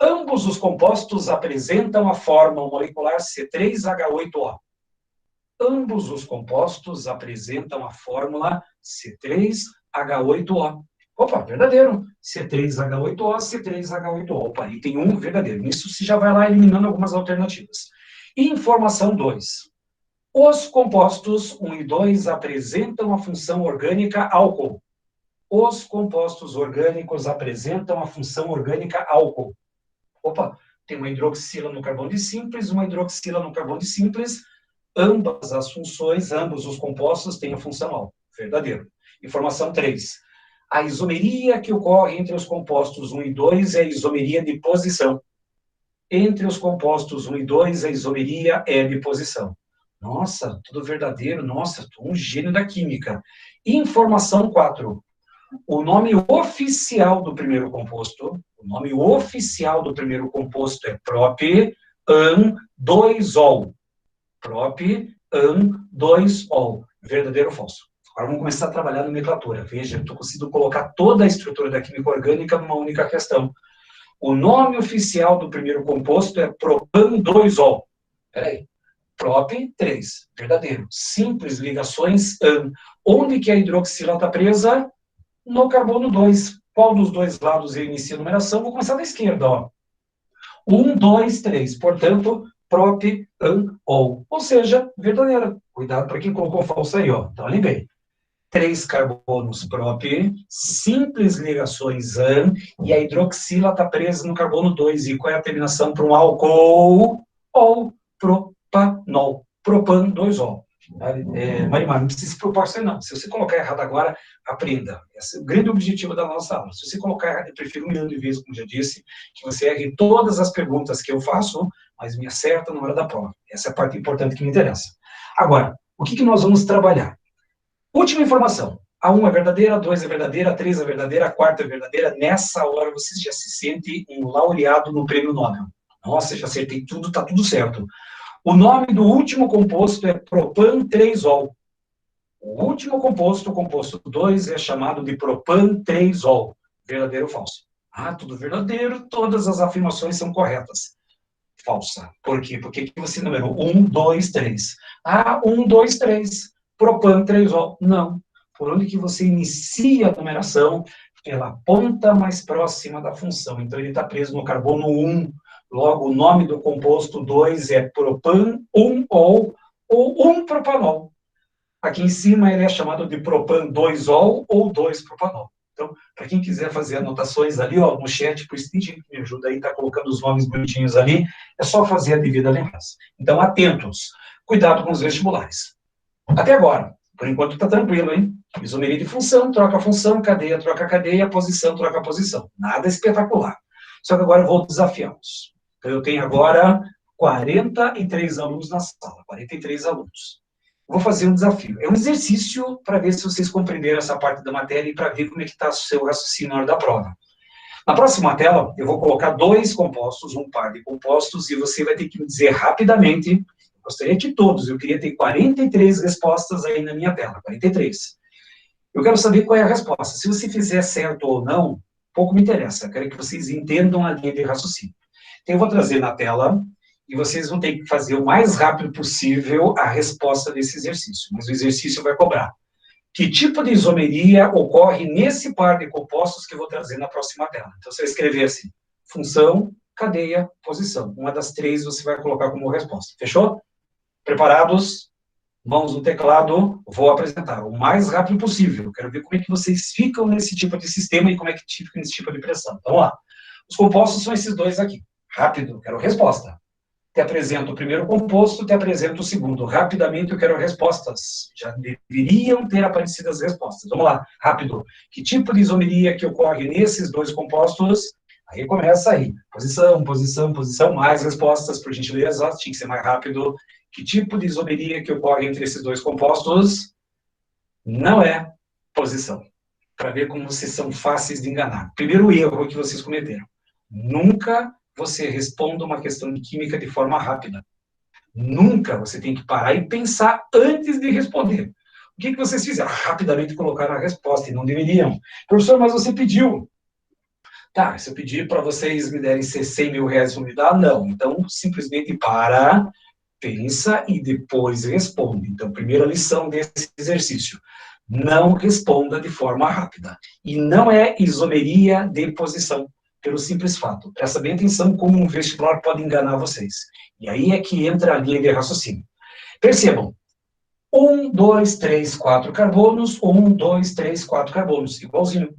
Ambos os compostos apresentam a fórmula molecular C3H8O. Ambos os compostos apresentam a fórmula C3H8O. Opa, verdadeiro. C3H8O, C3H8O. Opa, e tem um verdadeiro. Nisso você já vai lá eliminando algumas alternativas. Informação 2. Os compostos 1 e 2 apresentam a função orgânica álcool. Os compostos orgânicos apresentam a função orgânica álcool. Opa, tem uma hidroxila no carbono de simples, uma hidroxila no carbono de simples. Ambas as funções, ambos os compostos têm a função álcool. Verdadeiro. Informação 3. A isomeria que ocorre entre os compostos 1 e 2 é a isomeria de posição. Entre os compostos 1 e 2, a isomeria é de posição. Nossa, tudo verdadeiro. Nossa, um gênio da química. Informação 4. O nome oficial do primeiro composto, é prop-an-2-ol. Prop-an-2-ol. Verdadeiro ou falso? Agora vamos começar a trabalhar a nomenclatura. Veja, eu estou conseguindo colocar toda a estrutura da química orgânica numa única questão. O nome oficial do primeiro composto é propan-2-ol. Peraí. Prop 3, verdadeiro. Simples ligações an. Onde que a hidroxila está presa? No carbono 2. Qual dos dois lados eu inicio a numeração? Vou começar da esquerda, ó. 1, 2, 3. Portanto, prop, an, ol. Ou seja, verdadeira. Cuidado para quem colocou falso aí, ó. Então, olhem bem. 3 carbonos prop, simples ligações an, e a hidroxila está presa no carbono 2. E qual é a terminação para um álcool? Ol, propanol. Propan 2-ol. Marimar, não precisa se preocupar com isso não. Se você colocar errado agora, aprenda. Esse é o grande objetivo da nossa aula. Se você colocar errado, eu prefiro 1.000.000 de vezes, como já disse, que você erre todas as perguntas que eu faço, mas me acerta na hora da prova. Essa é a parte importante que me interessa. Agora, o que nós vamos trabalhar? Última informação. A 1 é verdadeira, a 2 é verdadeira, a 3 é verdadeira, a 4 é verdadeira. Nessa hora você já se sente um laureado no prêmio Nobel. Nossa, já acertei tudo, tá tudo certo. O nome do último composto é propan-3-ol. O último composto, o composto 2, é chamado de propan-3-ol. Verdadeiro ou falso? Ah, tudo verdadeiro, todas as afirmações são corretas. Falsa. Por quê? Porque você numerou 1, 2, 3. Ah, 1, 2, 3. Propan-3-ol. Não. Por onde que você inicia a numeração? Pela ponta mais próxima da função. Então, ele está preso no carbono 1. Logo, o nome do composto 2 é propan-1-ol ou 1-propanol. Aqui em cima ele é chamado de propan-2-ol ou 2-propanol. Então, para quem quiser fazer anotações ali, ó, no chat, por Steve, que me ajuda aí, tá colocando os nomes bonitinhos ali, é só fazer a devida lembrança. Então, atentos. Cuidado com os vestibulares. Até agora, por enquanto tá tranquilo, hein? Isomeria de função, troca função, cadeia, troca cadeia, posição, troca posição. Nada espetacular. Só que agora eu vou desafiá-los. Então, eu tenho agora 43 alunos na sala, 43 alunos. Vou fazer um desafio. É um exercício para ver se vocês compreenderam essa parte da matéria e para ver como é que está o seu raciocínio na hora da prova. Na próxima tela, eu vou colocar 2 compostos, um par de compostos, e você vai ter que me dizer rapidamente, gostaria de todos, eu queria ter 43 respostas aí na minha tela, 43. Eu quero saber qual é a resposta. Se você fizer certo ou não, pouco me interessa, eu quero que vocês entendam a linha de raciocínio. Então, eu vou trazer na tela, e vocês vão ter que fazer o mais rápido possível a resposta desse exercício, mas o exercício vai cobrar. Que tipo de isomeria ocorre nesse par de compostos que eu vou trazer na próxima tela? Então, você vai escrever assim, função, cadeia, posição. Uma das 3 você vai colocar como resposta. Fechou? Preparados? Mãos no teclado, vou apresentar o mais rápido possível. Quero ver como é que vocês ficam nesse tipo de sistema e como é que ficam nesse tipo de pressão. Então, vamos lá. Os compostos são esses dois aqui. Rápido, quero resposta. Te apresento o primeiro composto, te apresento o segundo. Rapidamente eu quero respostas. Já deveriam ter aparecido as respostas. Vamos lá, rápido. Que tipo de isomeria que ocorre nesses dois compostos? Aí começa aí. Posição, posição, posição, mais respostas, por gentileza. Tinha que ser mais rápido. Que tipo de isomeria que ocorre entre esses dois compostos? Não é posição. Para ver como vocês são fáceis de enganar. Primeiro erro que vocês cometeram. Nunca você responda uma questão de química de forma rápida. Nunca você tem que parar e pensar antes de responder. O que vocês fizeram? Rapidamente colocaram a resposta, e não deveriam. Professor, mas você pediu. Tá, se eu pedir para vocês me derem 100 mil reais, vão me dar? Não. Então, simplesmente para, pensa e depois responde. Então, primeira lição desse exercício. Não responda de forma rápida. E não é isomeria de posição, pelo simples fato. Presta bem atenção como um vestibular pode enganar vocês. E aí é que entra a linha de raciocínio. Percebam. 1, 2, 3, 4 carbonos, 1, 2, 3, 4 carbonos, igualzinho.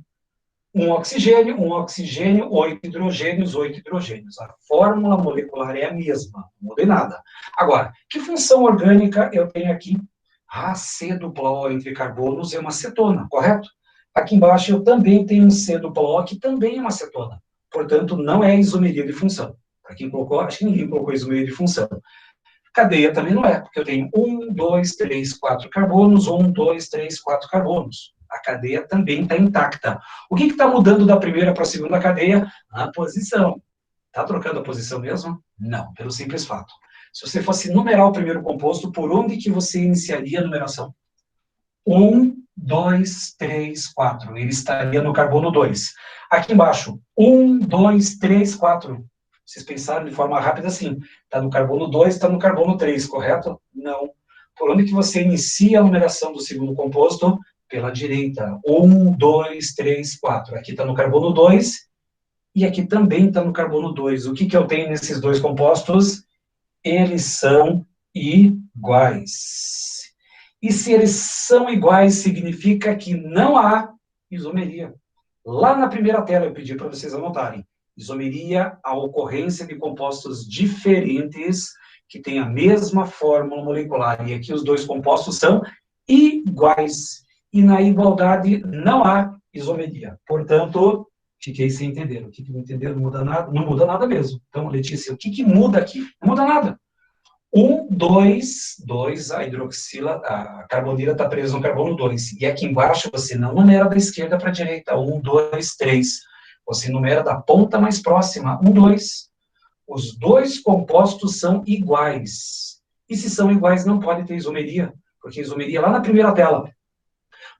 Um oxigênio, 8 hidrogênios, 8 hidrogênios. A fórmula molecular é a mesma, não mudei nada. Agora, que função orgânica eu tenho aqui? A C-O entre carbonos é uma cetona, correto? Aqui embaixo eu também tenho um C-O que também é uma cetona. Portanto, não é isomeria de função. Para quem colocou, acho que ninguém colocou isomeria de função. Cadeia também não é, porque eu tenho 1, 2, 3, 4 carbonos, 1, 2, 3, 4 carbonos. A cadeia também está intacta. O que está mudando da primeira para a segunda cadeia? A posição. Está trocando a posição mesmo? Não, pelo simples fato. Se você fosse numerar o primeiro composto, por onde que você iniciaria a numeração? 1, 2, 3, 4. Ele estaria no carbono 2. Aqui embaixo, 1, 2, 3, 4. Vocês pensaram de forma rápida assim. Está no carbono 2, está no carbono 3, correto? Não. Por onde que você inicia a numeração do segundo composto? Pela direita. 1, 2, 3, 4. Aqui está no carbono 2 e aqui também está no carbono 2. O que eu tenho nesses dois compostos? Eles são iguais. E se eles são iguais, significa que não há isomeria. Lá na primeira tela eu pedi para vocês anotarem. Isomeria, a ocorrência de compostos diferentes que têm a mesma fórmula molecular. E aqui os dois compostos são iguais. E na igualdade não há isomeria. Portanto, fiquei sem entender. O que não entender não muda nada? Não muda nada mesmo. Então, Letícia, o que muda aqui? Não muda nada. 1, 2, 2, a carbonila está presa no carbono 2. E aqui embaixo você não numera da esquerda para a direita. 1, 2, 3. Você numera da ponta mais próxima. 1, 2. Os dois compostos são iguais. E se são iguais, não pode ter isomeria. Porque isomeria lá na primeira tela.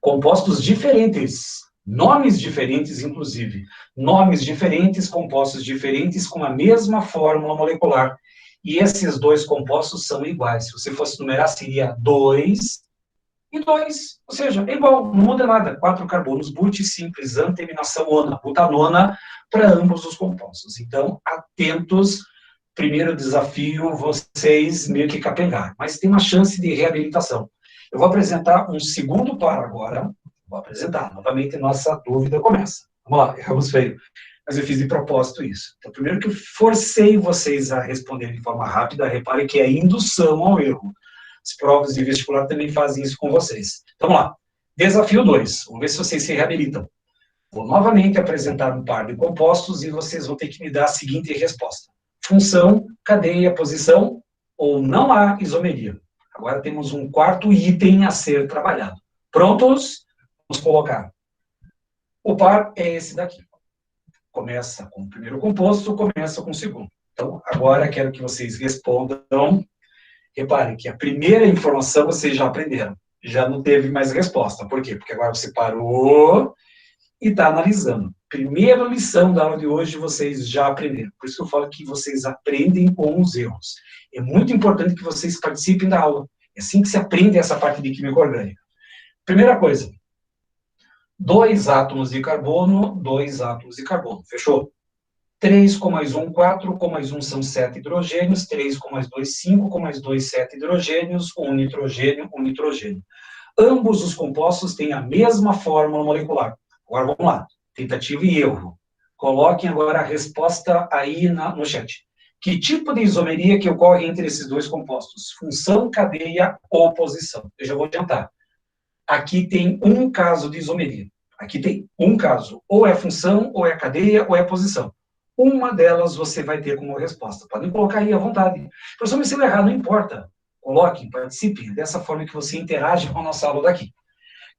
Compostos diferentes. Nomes diferentes, inclusive. Nomes diferentes, compostos diferentes com a mesma fórmula molecular. E esses dois compostos são iguais. Se você fosse numerar, seria 2 e 2. Ou seja, é igual, não muda nada. 4 carbonos, but simples, terminação ona, butanona, para ambos os compostos. Então, atentos. Primeiro desafio, vocês meio que capengar. Mas tem uma chance de reabilitação. Eu vou apresentar um segundo par agora. Vou apresentar. Novamente, nossa dúvida começa. Vamos lá, erramos feio. Mas eu fiz de propósito isso. Então, primeiro que eu forcei vocês a responder de forma rápida, repare que é indução ao erro. As provas de vestibular também fazem isso com vocês. Então, vamos lá. Desafio 2. Vamos ver se vocês se reabilitam. Vou novamente apresentar um par de compostos e vocês vão ter que me dar a seguinte resposta. Função, cadeia, posição, ou não há isomeria. Agora temos um quarto item a ser trabalhado. Prontos? Vamos colocar. O par é esse daqui. Começa com o primeiro composto, começa com o segundo. Então, agora quero que vocês respondam. Reparem que a primeira informação vocês já aprenderam. Já não teve mais resposta. Por quê? Porque agora você parou e está analisando. Primeira lição da aula de hoje vocês já aprenderam. Por isso que eu falo que vocês aprendem com os erros. É muito importante que vocês participem da aula. É assim que se aprende essa parte de química orgânica. Primeira coisa. 2 átomos de carbono, 2 átomos de carbono. Fechou? 3 com mais 1, 4, com mais 1 são 7 hidrogênios, 3 com mais 2, 5, com mais 2, 7 hidrogênios, 1 nitrogênio, 1 nitrogênio. Ambos os compostos têm a mesma fórmula molecular. Agora vamos lá, tentativa e erro. Coloquem agora a resposta aí no chat. Que tipo de isomeria que ocorre entre esses dois compostos? Função, cadeia ou posição? Eu já vou adiantar. Aqui tem um caso de isomeria. Aqui tem um caso. Ou é função, ou é cadeia, ou é posição. Uma delas você vai ter como resposta. Podem colocar aí à vontade. Professor, mas se eu errar, não importa. Coloquem, participem. Dessa forma que você interage com a nossa aula daqui.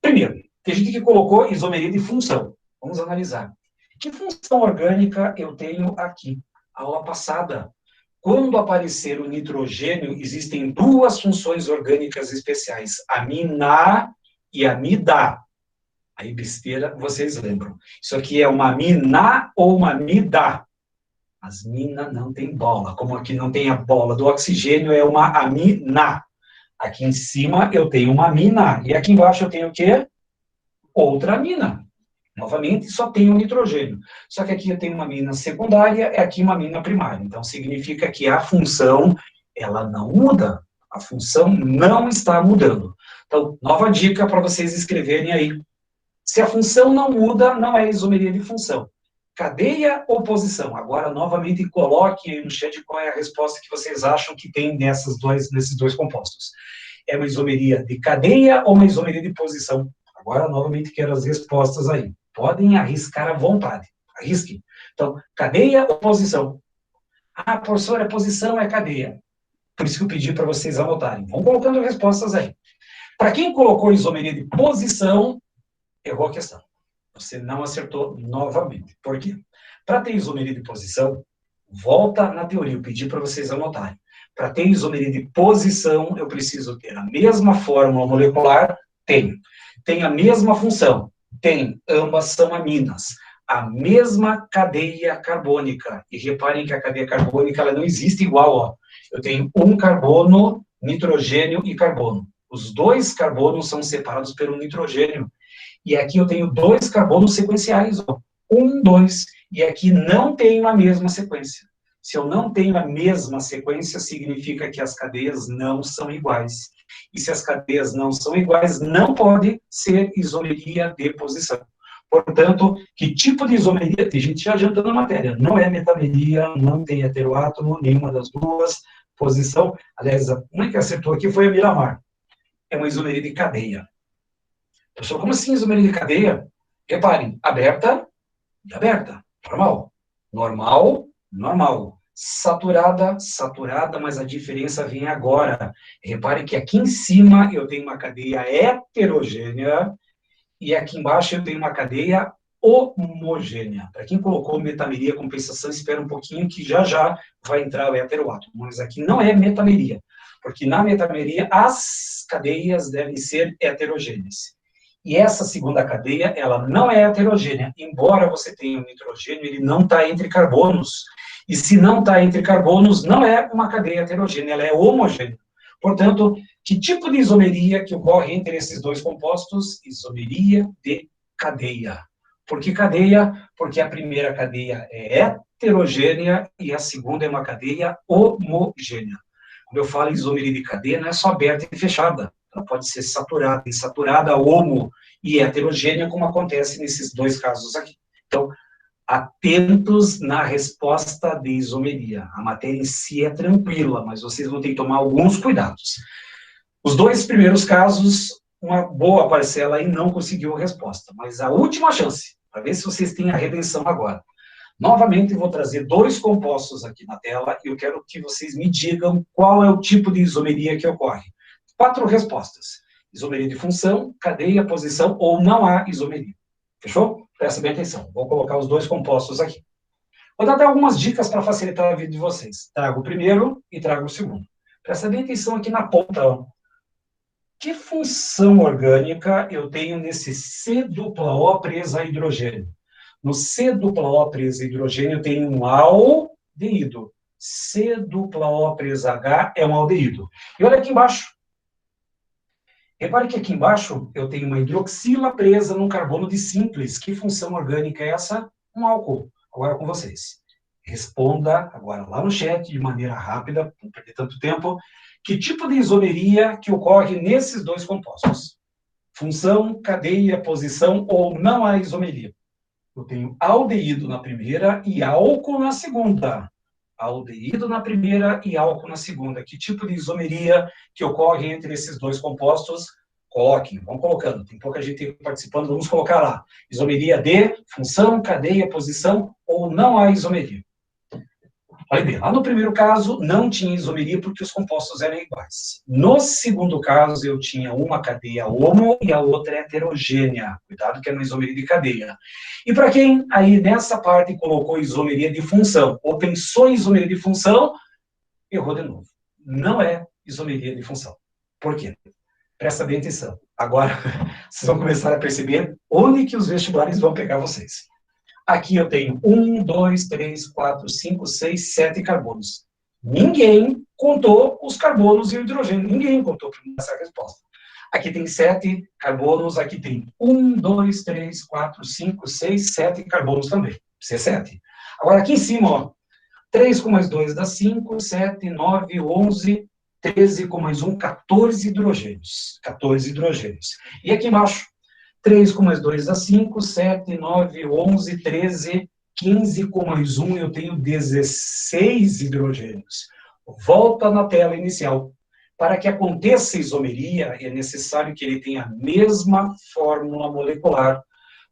Primeiro, tem gente que colocou isomeria de função. Vamos analisar. Que função orgânica eu tenho aqui? Aula passada. Quando aparecer o nitrogênio, existem duas funções orgânicas especiais. Amina e amida. Aí, besteira, vocês lembram. Isso aqui é uma amina ou uma amida? As minas não tem bola. Como aqui não tem a bola do oxigênio, é uma amina. Aqui em cima eu tenho uma amina. E aqui embaixo eu tenho o quê? Outra amina. Novamente, só tem o nitrogênio. Só que aqui eu tenho uma amina secundária, é aqui uma amina primária. Então, significa que a função, ela não muda. A função não está mudando. Então, nova dica para vocês escreverem aí. Se a função não muda, não é isomeria de função. Cadeia ou posição? Agora, novamente, coloquem aí no chat qual é a resposta que vocês acham que tem nesses dois compostos. É uma isomeria de cadeia ou uma isomeria de posição? Agora, novamente, quero as respostas aí. Podem arriscar à vontade. Arrisquem. Então, cadeia ou posição? Ah, professor, é posição, é cadeia. Por isso que eu pedi para vocês anotarem. Vão colocando respostas aí. Para quem colocou isomeria de posição, errou a questão. Você não acertou novamente. Por quê? Para ter isomeria de posição, volta na teoria. Eu pedi para vocês anotarem. Para ter isomeria de posição, eu preciso ter a mesma fórmula molecular? Tenho. Tem a mesma função? Tem. Ambas são aminas. A mesma cadeia carbônica. E reparem que a cadeia carbônica ela não existe igual. Ó. Eu tenho um carbono, nitrogênio e carbono. Os dois carbonos são separados pelo nitrogênio. E aqui eu tenho dois carbonos sequenciais. Ó. 1, 2. E aqui não tenho a mesma sequência. Se eu não tenho a mesma sequência, significa que as cadeias não são iguais. E se as cadeias não são iguais, não pode ser isomeria de posição. Portanto, que tipo de isomeria? Tem gente já adiantando a matéria. Não é metameria, não tem heteroátomo, nenhuma das duas. Posição, aliás, a única que acertou aqui foi a Miramar. É uma isomeria de cadeia. Professor, como assim isomeria de cadeia? Reparem, aberta e aberta. Normal. Normal, normal. Saturada, saturada, mas a diferença vem agora. Reparem que aqui em cima eu tenho uma cadeia heterogênea e aqui embaixo eu tenho uma cadeia homogênea. Para quem colocou metameria, compensação, espera um pouquinho que já vai entrar o heteroátomo. Mas aqui não é metameria, porque na metameria as cadeias devem ser heterogêneas. E essa segunda cadeia, ela não é heterogênea. Embora você tenha um nitrogênio, ele não está entre carbonos. E se não está entre carbonos, não é uma cadeia heterogênea, ela é homogênea. Portanto, que tipo de isomeria que ocorre entre esses dois compostos? Isomeria de cadeia. Por que cadeia? Porque a primeira cadeia é heterogênea e a segunda é uma cadeia homogênea. Quando eu falo em isomeria de cadeia, não é só aberta e fechada. Ela pode ser saturada, insaturada, homo e heterogênea, como acontece nesses dois casos aqui. Então, atentos na resposta de isomeria. A matéria em si é tranquila, mas vocês vão ter que tomar alguns cuidados. Os dois primeiros casos, uma boa parcela aí não conseguiu a resposta, mas a última chance, para ver se vocês têm a redenção agora. Novamente, vou trazer dois compostos aqui na tela e eu quero que vocês me digam qual é o tipo de isomeria que ocorre. 4 respostas. Isomeria de função, cadeia, posição ou não há isomeria. Fechou? Presta bem atenção. Vou colocar os dois compostos aqui. Vou dar até algumas dicas para facilitar a vida de vocês. Trago o primeiro e trago o segundo. Presta bem atenção aqui na ponta. Ó. Que função orgânica eu tenho nesse C-O presa a hidrogênio? No C-O presa a hidrogênio eu tenho um aldeído. C-O presa H é um aldeído. E olha aqui embaixo. Repare que aqui embaixo eu tenho uma hidroxila presa num carbono de simples. Que função orgânica é essa? Um álcool. Agora com vocês. Responda agora lá no chat, de maneira rápida, não perder tanto tempo, que tipo de isomeria que ocorre nesses dois compostos? Função, cadeia, posição ou não há isomeria? Eu tenho aldeído na primeira e álcool na segunda. Aldeído na primeira e álcool na segunda. Que tipo de isomeria que ocorre entre esses dois compostos? Coloquem, vão colocando. Tem pouca gente participando, vamos colocar lá. Isomeria de função, cadeia, posição ou não há isomeria? Olha bem, lá no primeiro caso não tinha isomeria porque os compostos eram iguais. No segundo caso eu tinha uma cadeia homo e a outra heterogênea. Cuidado que é uma isomeria de cadeia. E para quem aí nessa parte colocou isomeria de função, ou pensou em isomeria de função, errou de novo. Não é isomeria de função. Por quê? Presta bem atenção. Agora vocês vão começar a perceber onde que os vestibulares vão pegar vocês. Aqui eu tenho 1, 2, 3, 4, 5, 6, 7 carbonos. Ninguém contou os carbonos e o hidrogênio. Ninguém contou para essa resposta. Aqui tem 7 carbonos, aqui tem 1, 2, 3, 4, 5, 6, 7 carbonos também. C7. Agora aqui em cima, ó, 3 com mais 2 dá 5, 7, 9, 11, 13 com mais 1, 14 hidrogênios. 14 hidrogênios. E aqui embaixo, 3 com mais 2 dá 5, 7, 9, 11, 13, 15 com mais 1, eu tenho 16 hidrogênios. Volta na tela inicial. Para que aconteça isomeria, é necessário que ele tenha a mesma fórmula molecular.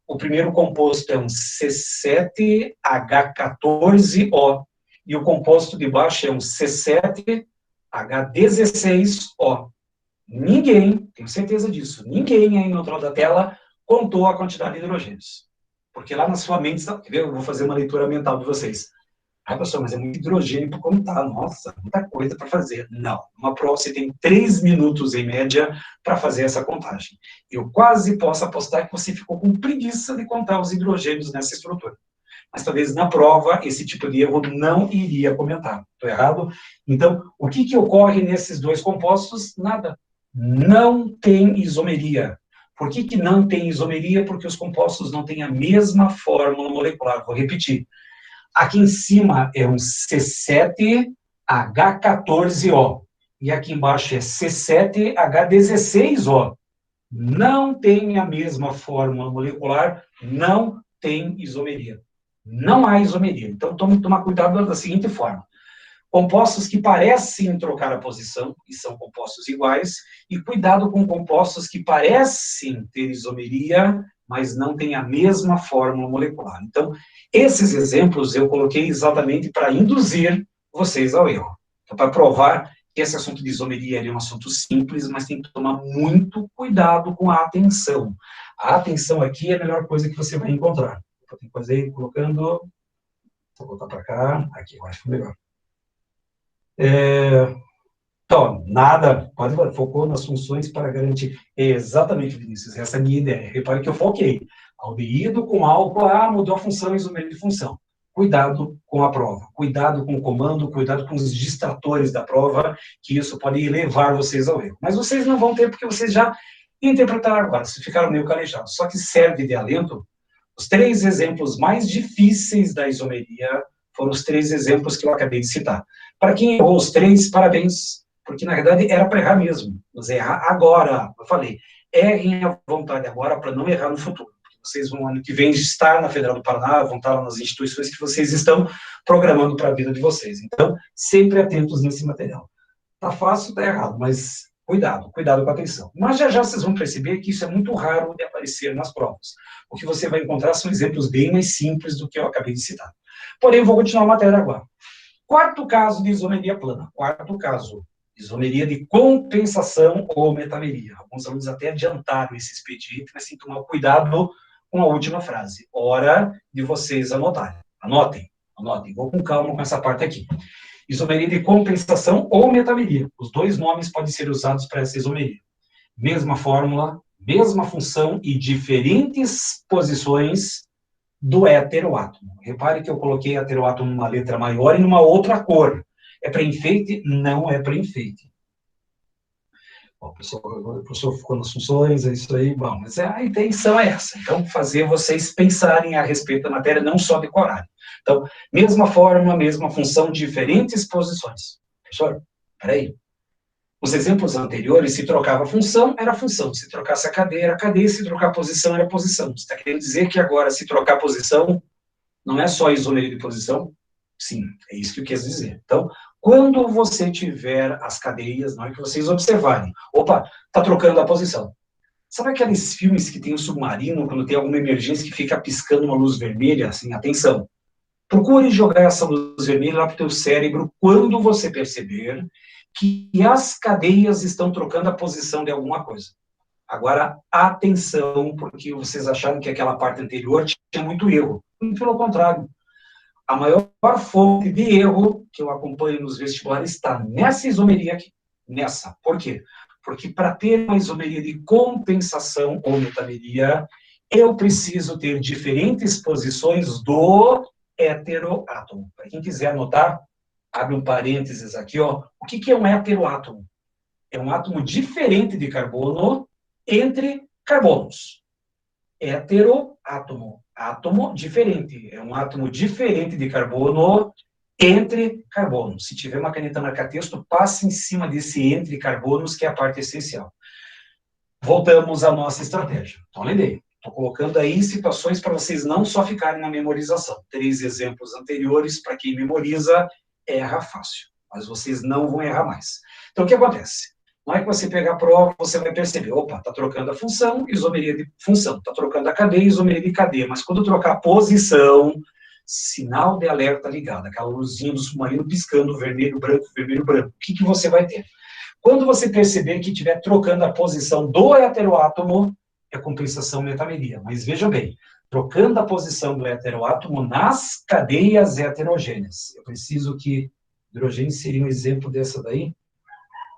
O primeiro composto é um C7H14O, e o composto de baixo é um C7H16O. Ninguém, tenho certeza disso, ninguém aí no outro lado da tela contou a quantidade de hidrogênios. Porque lá na sua mente, quer ver? Eu vou fazer uma leitura mental de vocês. Ah, professor, mas é muito hidrogênio para contar. Nossa, muita coisa para fazer. Não. Uma prova você tem 3 minutos em média para fazer essa contagem. Eu quase posso apostar que você ficou com preguiça de contar os hidrogênios nessa estrutura. Mas talvez na prova esse tipo de erro não iria comentar. Estou errado? Então, o que ocorre nesses dois compostos? Nada. Não tem isomeria. Por que não tem isomeria? Porque os compostos não têm a mesma fórmula molecular. Vou repetir. Aqui em cima é um C7H14O. E aqui embaixo é C7H16O. Não tem a mesma fórmula molecular, não tem isomeria. Não há isomeria. Então, tomar cuidado da seguinte forma. Compostos que parecem trocar a posição, e são compostos iguais, e cuidado com compostos que parecem ter isomeria, mas não têm a mesma fórmula molecular. Então, esses exemplos eu coloquei exatamente para induzir vocês ao erro. Então, para provar que esse assunto de isomeria é um assunto simples, mas tem que tomar muito cuidado com a atenção. A atenção aqui é a melhor coisa que você vai encontrar. Vou ter que fazer colocando... Vou voltar para cá. Aqui, eu acho que é melhor. Então, nada, focou nas funções para garantir. Exatamente, Vinícius, essa é a minha ideia. Repare que eu foquei. Aldeído com álcool, mudou a função, isomeria de função. Cuidado com a prova, cuidado com o comando, cuidado com os distratores da prova, que isso pode levar vocês ao erro. Mas vocês não vão ter, porque vocês já interpretaram agora, vocês ficaram meio calejados. Só que serve de alento. Os 3 exemplos mais difíceis da isomeria foram os 3 exemplos que eu acabei de citar. Para quem errou os 3, parabéns, porque na verdade era para errar mesmo. Mas errar agora, eu falei, errem à vontade agora para não errar no futuro. Porque vocês vão, ano que vem, estar na Federal do Paraná, vão estar lá nas instituições que vocês estão programando para a vida de vocês. Então, sempre atentos nesse material. Tá fácil, tá errado, mas cuidado com a atenção. Mas já vocês vão perceber que isso é muito raro de aparecer nas provas. O que você vai encontrar são exemplos bem mais simples do que eu acabei de citar. Porém, vou continuar a matéria agora. Quarto caso de isomeria plana. Quarto caso, isomeria de compensação ou metameria. Alguns alunos até adiantaram esse expediente, mas tem que tomar cuidado com a última frase. Hora de vocês anotarem. Anotem. Vou com calma com essa parte aqui. Isomeria de compensação ou metameria. Os 2 nomes podem ser usados para essa isomeria. Mesma fórmula, mesma função e diferentes posições do heteroátomo. Repare que eu coloquei heteroátomo numa letra maior e numa outra cor. É para enfeite? Não é para enfeite. Bom, o professor ficou nas funções, é isso aí. Bom, mas a intenção é essa. Então, fazer vocês pensarem a respeito da matéria, não só decorarem. Então, mesma forma, mesma função, diferentes posições. Professor, peraí. Os exemplos anteriores, se trocava função, era função. Se trocasse a cadeia, era cadeia. Se trocar posição, era posição. Você está querendo dizer que agora, se trocar posição, não é só isomeria de posição? Sim, é isso que eu quis dizer. Então, quando você tiver as cadeias, na hora que vocês observarem, opa, está trocando a posição. Sabe aqueles filmes que tem o submarino, quando tem alguma emergência que fica piscando uma luz vermelha, assim, atenção. Procure jogar essa luz vermelha lá para o teu cérebro quando você perceber que as cadeias estão trocando a posição de alguma coisa. Agora, atenção, porque vocês acharam que aquela parte anterior tinha muito erro. Muito pelo contrário. A maior fonte de erro que eu acompanho nos vestibulares está nessa isomeria aqui. Nessa. Por quê? Porque para ter uma isomeria de compensação ou metameria, eu preciso ter diferentes posições do heteroátomo. Para quem quiser anotar, abre um parênteses aqui, ó. O que é um heteroátomo? É um átomo diferente de carbono entre carbonos. Heteroátomo. Átomo diferente. É um átomo diferente de carbono entre carbonos. Se tiver uma caneta marca-texto, passe em cima desse entre carbonos, que é a parte essencial. Voltamos à nossa estratégia. Então, lembrei. Estou colocando aí situações para vocês não só ficarem na memorização. 3 exemplos anteriores, para quem memoriza, erra fácil. Mas vocês não vão errar mais. Então, o que acontece? Na hora que você pegar a prova, você vai perceber, opa, está trocando a função, isomeria de função. Está trocando a cadeia, isomeria de cadeia. Mas quando trocar a posição, sinal de alerta ligado, aquela luzinha do submarino piscando, vermelho, branco, o que você vai ter? Quando você perceber que estiver trocando a posição do heteroátomo, é compensação metameria. Mas veja bem, trocando a posição do heteroátomo nas cadeias heterogêneas. Eu preciso que hidrogênio seria um exemplo dessa daí.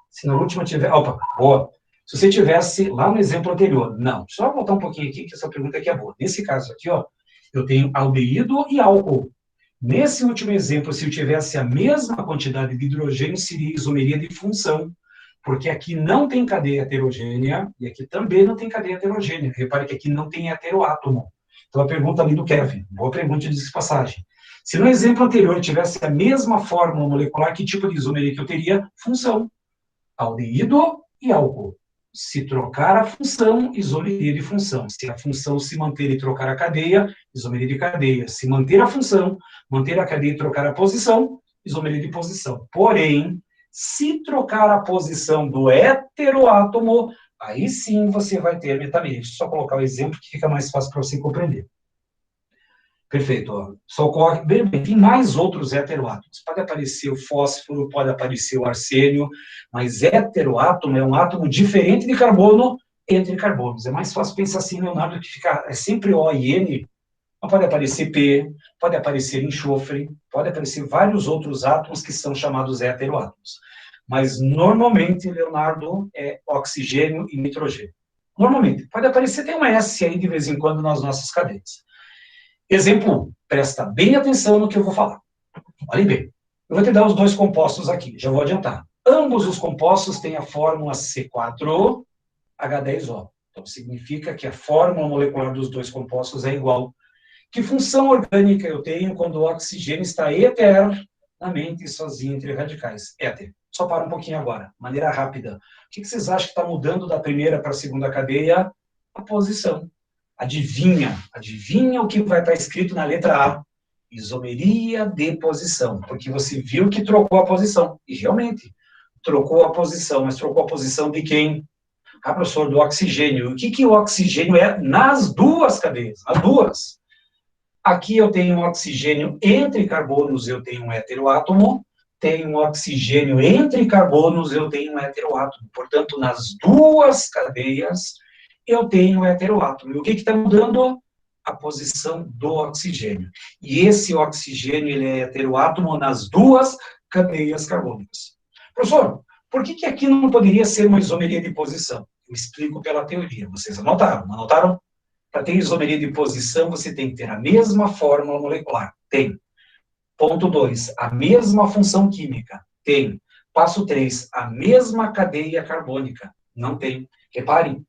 Se na última tiver... Opa, boa. Se você tivesse lá no exemplo anterior, não. Só voltar um pouquinho aqui, que essa pergunta aqui é boa. Nesse caso aqui, ó, eu tenho aldeído e álcool. Nesse último exemplo, se eu tivesse a mesma quantidade de hidrogênio, seria isomeria de função. Porque aqui não tem cadeia heterogênea e aqui também não tem cadeia heterogênea. Repare que aqui não tem heteroátomo. Então, a pergunta ali do Kevin. Boa pergunta de passagem. Se no exemplo anterior eu tivesse a mesma fórmula molecular, que tipo de isomeria que eu teria? Função. Aldeído e álcool. Se trocar a função, isomeria de função. Se a função se manter e trocar a cadeia, isomeria de cadeia. Se manter a função, manter a cadeia e trocar a posição, isomeria de posição. Porém, se trocar a posição do heteroátomo, aí sim você vai ter metameria. Deixa eu só colocar o exemplo que fica mais fácil para você compreender. Perfeito. Ó. Só coloque, bem, tem mais outros heteroátomos. Pode aparecer o fósforo, pode aparecer o arsênio, mas heteroátomo é um átomo diferente de carbono entre carbonos. É mais fácil pensar assim, Leonardo, que fica é sempre O e N. Mas pode aparecer P, pode aparecer enxofre, pode aparecer vários outros átomos que são chamados heteroátomos. Mas normalmente, Leonardo, é oxigênio e nitrogênio. Normalmente. Pode aparecer, tem uma S aí de vez em quando nas nossas cadeias. Exemplo 1, presta bem atenção no que eu vou falar. Olhem bem, eu vou te dar os dois compostos aqui, já vou adiantar. Ambos os compostos têm a fórmula C4H10O. Então, significa que a fórmula molecular dos dois compostos é igual. Que função orgânica eu tenho quando o oxigênio está eternamente sozinho entre radicais? Éter. Só para um pouquinho agora, maneira rápida. O que vocês acham que está mudando da primeira para a segunda cadeia? A posição. Adivinha o que vai estar escrito na letra A? Isomeria de posição, porque você viu que trocou a posição, e realmente, trocou a posição, mas trocou a posição de quem? Ah, professor, do oxigênio. O que o oxigênio é nas duas cadeias? As duas. Aqui eu tenho um oxigênio entre carbonos, eu tenho um heteroátomo, tenho um oxigênio entre carbonos, eu tenho um heteroátomo. Portanto, nas duas cadeias, eu tenho um heteroátomo. E o que está mudando? A posição do oxigênio. E esse oxigênio, ele é heteroátomo nas duas cadeias carbônicas. Professor, por que aqui não poderia ser uma isomeria de posição? Eu explico pela teoria. Vocês anotaram? Não anotaram? Para ter isomeria de posição, você tem que ter a mesma fórmula molecular. Tem. Ponto 2, a mesma função química. Tem. Passo 3, a mesma cadeia carbônica. Não tem. Reparem,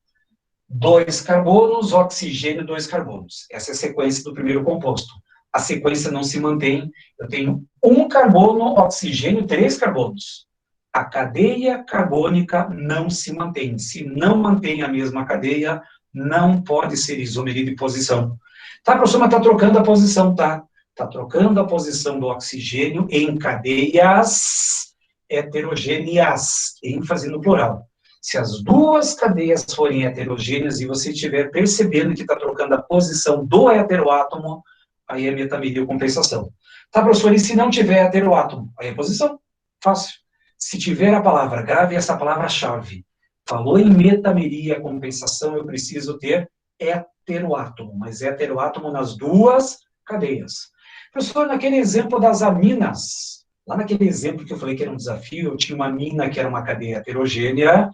2 carbonos, oxigênio, 2 carbonos. Essa é a sequência do primeiro composto. A sequência não se mantém. Eu tenho 1 carbono, oxigênio, 3 carbonos. A cadeia carbônica não se mantém. Se não mantém a mesma cadeia, não pode ser isomeria de posição. Tá, professor, mas está trocando a posição, tá? Está trocando a posição do oxigênio em cadeias heterogêneas, ênfase no plural. Se as duas cadeias forem heterogêneas e você estiver percebendo que está trocando a posição do heteroátomo, aí é metameria ou compensação. Tá, professor, e se não tiver heteroátomo? Aí é posição. Fácil. Se tiver a palavra, grave essa palavra-chave. Falou em metameria, compensação, eu preciso ter heteroátomo, mas heteroátomo nas duas cadeias. Professor, naquele exemplo das aminas, lá naquele exemplo que eu falei que era um desafio, eu tinha uma amina que era uma cadeia heterogênea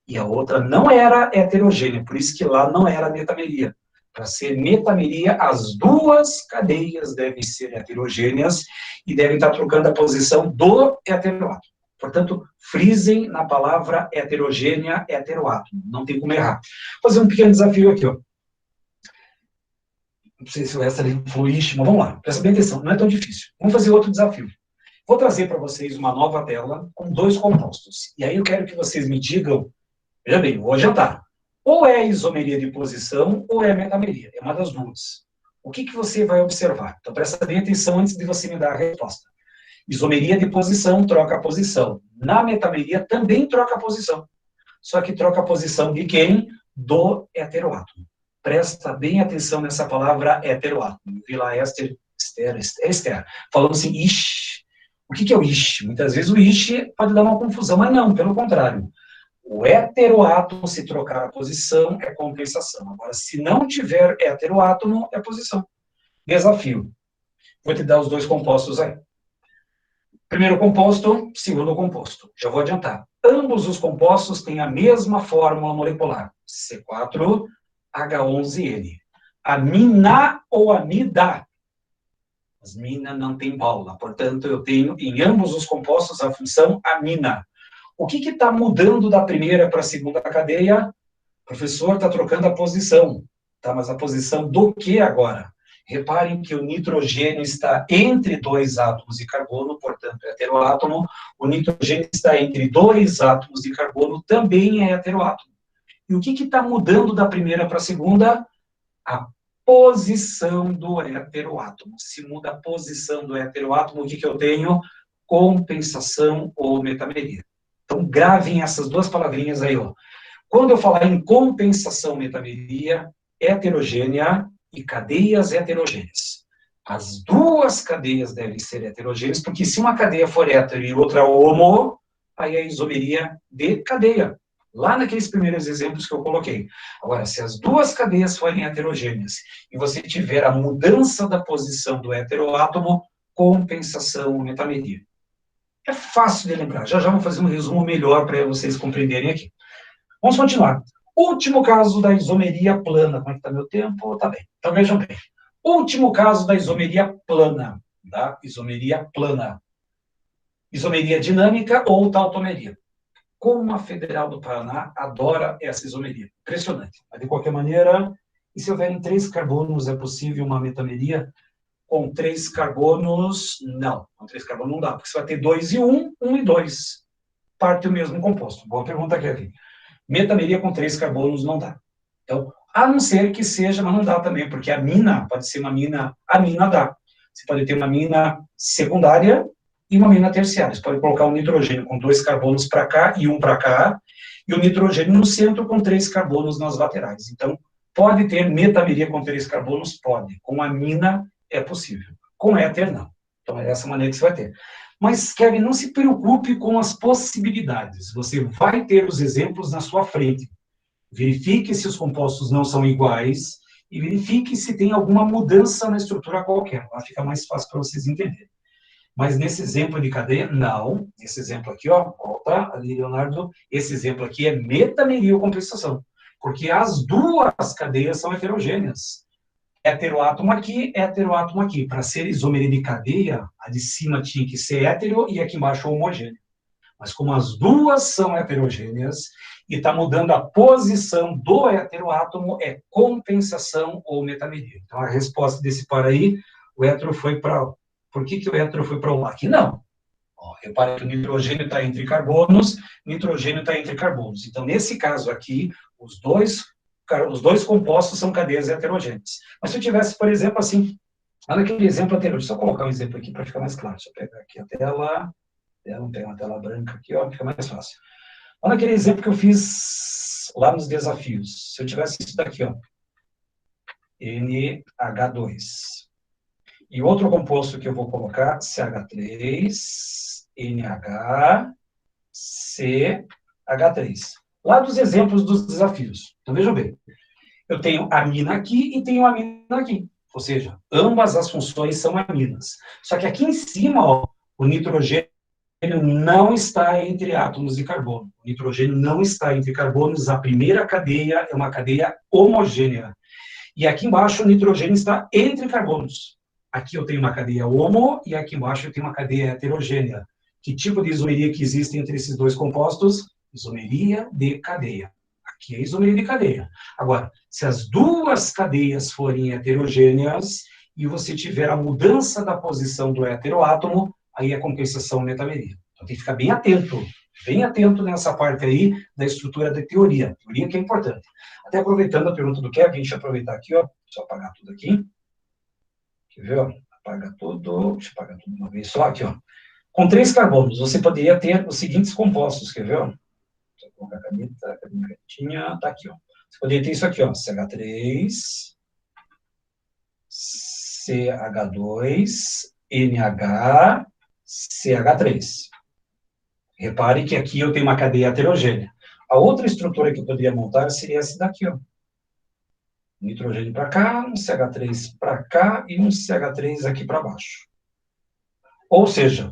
e a outra não era heterogênea, por isso que lá não era metameria. Para ser metameria, as duas cadeias devem ser heterogêneas e devem estar trocando a posição do heteroátomo. Portanto, frisem na palavra heterogênea, heteroátomo. Não tem como errar. Vou fazer um pequeno desafio aqui, ó. Não sei se o resto ali foi, mas vamos lá. Presta bem atenção, não é tão difícil. Vamos fazer outro desafio. Vou trazer para vocês uma nova tela com 2 compostos. E aí eu quero que vocês me digam, veja bem, vou adiantar. Ou é isomeria de posição ou é metameria. É uma das duas. O que você vai observar? Então presta bem atenção antes de você me dar a resposta. Isomeria de posição troca a posição. Na metameria também troca a posição. Só que troca a posição de quem? Do heteroátomo. Presta bem atenção nessa palavra heteroátomo. Vi lá Esther, falando assim, ish. O que é o ish? Muitas vezes o ish pode dar uma confusão, mas não, pelo contrário. O heteroátomo, se trocar a posição, é compensação. Agora, se não tiver heteroátomo, é posição. Desafio. Vou te dar os 2 compostos aí. Primeiro composto, segundo composto. Já vou adiantar. Ambos os compostos têm a mesma fórmula molecular. C4H11N. Amina ou amida? As mina não tem Paula. Portanto, eu tenho em ambos os compostos a função amina. O que está mudando da primeira para a segunda cadeia? O professor está trocando a posição. Tá, mas a posição do que agora? Reparem que o nitrogênio está entre 2 átomos de carbono, portanto, é heteroátomo. O nitrogênio está entre 2 átomos de carbono, também é heteroátomo. E o que está mudando da primeira para a segunda? A posição do heteroátomo. Se muda a posição do heteroátomo, o que eu tenho? Compensação ou metameria. Então, gravem essas 2 palavrinhas aí, ó. Quando eu falar em compensação, metameria, heterogênea e cadeias heterogêneas. As 2 cadeias devem ser heterogêneas, porque se uma cadeia for hétero e outra homo, aí é isomeria de cadeia. Lá naqueles primeiros exemplos que eu coloquei. Agora, se as 2 cadeias forem heterogêneas e você tiver a mudança da posição do heteroátomo, compensação ou metameria. É fácil de lembrar. Já vou fazer um resumo melhor para vocês compreenderem aqui. Vamos continuar. Último caso da isomeria plana. Como é que está meu tempo? Está bem. Então, vejam bem. Último caso da isomeria plana. Tá? Isomeria plana. Isomeria dinâmica ou tautomeria. Como a Federal do Paraná adora essa isomeria. Impressionante. Mas, de qualquer maneira, e se houverem 3 carbonos, é possível uma metameria? Com 3 carbonos, não. Com 3 carbonos não dá, porque você vai ter 2 e 1, 1 e 2. Parte do mesmo composto. Boa pergunta, Kevin. Metameria com 3 carbonos não dá. Então, a não ser que seja, mas não dá também, porque a mina pode ser uma mina, amina dá. Você pode ter uma mina secundária e uma mina terciária. Você pode colocar um nitrogênio com 2 carbonos para cá e 1 para cá, e o nitrogênio no centro com 3 carbonos nas laterais. Então, pode ter metameria com 3 carbonos? Pode. Com amina é possível. Com éter, não. Então, é dessa maneira que você vai ter. Mas, Kevin, não se preocupe com as possibilidades. Você vai ter os exemplos na sua frente. Verifique se os compostos não são iguais e verifique se tem alguma mudança na estrutura qualquer. Lá fica mais fácil para vocês entenderem. Mas nesse exemplo de cadeia, não. Esse exemplo aqui, ó, volta ali, Leonardo. Esse exemplo aqui é metameria ou compensação. Porque as 2 cadeias são heterogêneas. Heteroátomo aqui, heteroátomo aqui. Para ser isomeria de cadeia, a de cima tinha que ser hétero e aqui embaixo homogêneo. Mas como as duas são heterogêneas e está mudando a posição do heteroátomo, é compensação ou metameria. Então, a resposta desse par aí, o hétero foi para... Por que o hétero foi para o lá? Aqui não. Ó, repare que o nitrogênio está entre carbonos, nitrogênio está entre carbonos. Então, nesse caso aqui, os dois compostos são cadeias heterogêneas. Mas se eu tivesse, por exemplo, assim, olha aquele exemplo anterior, deixa eu só colocar um exemplo aqui para ficar mais claro. Deixa eu pegar aqui a tela, não tem uma tela branca aqui, ó, fica mais fácil. Olha aquele exemplo que eu fiz lá nos desafios. Se eu tivesse isso daqui, ó, NH2. E outro composto que eu vou colocar, CH3, NH, CH3. Lá dos exemplos dos desafios. Então, vejam bem. Eu tenho amina aqui e tenho amina aqui. Ou seja, ambas as funções são aminas. Só que aqui em cima, ó, o nitrogênio não está entre átomos de carbono. O nitrogênio não está entre carbonos. A primeira cadeia é uma cadeia homogênea. E aqui embaixo o nitrogênio está entre carbonos. Aqui eu tenho uma cadeia homo e aqui embaixo eu tenho uma cadeia heterogênea. Que tipo de isomeria que existe entre esses dois compostos? Isomeria de cadeia. Aqui é isomeria de cadeia. Agora, se as duas cadeias forem heterogêneas e você tiver a mudança da posição do heteroátomo, aí é compensação metameria. Então tem que ficar bem atento nessa parte aí da estrutura da teoria. Teoria que é importante. Até aproveitando a pergunta do Kevin, deixa eu aproveitar aqui, ó. Deixa eu apagar tudo aqui. Quer ver, ó? Apaga tudo. Deixa eu apagar tudo de uma vez só aqui, ó. Com 3 carbonos, você poderia ter os seguintes compostos, quer ver, ó? Deixa eu colocar a canetinha, tá aqui, ó. Você poderia ter isso aqui, ó. CH3, CH2, NH, CH3. Repare que aqui eu tenho uma cadeia heterogênea. A outra estrutura que eu poderia montar seria essa daqui, ó. Nitrogênio para cá, um CH3 para cá e um CH3 aqui para baixo. Ou seja,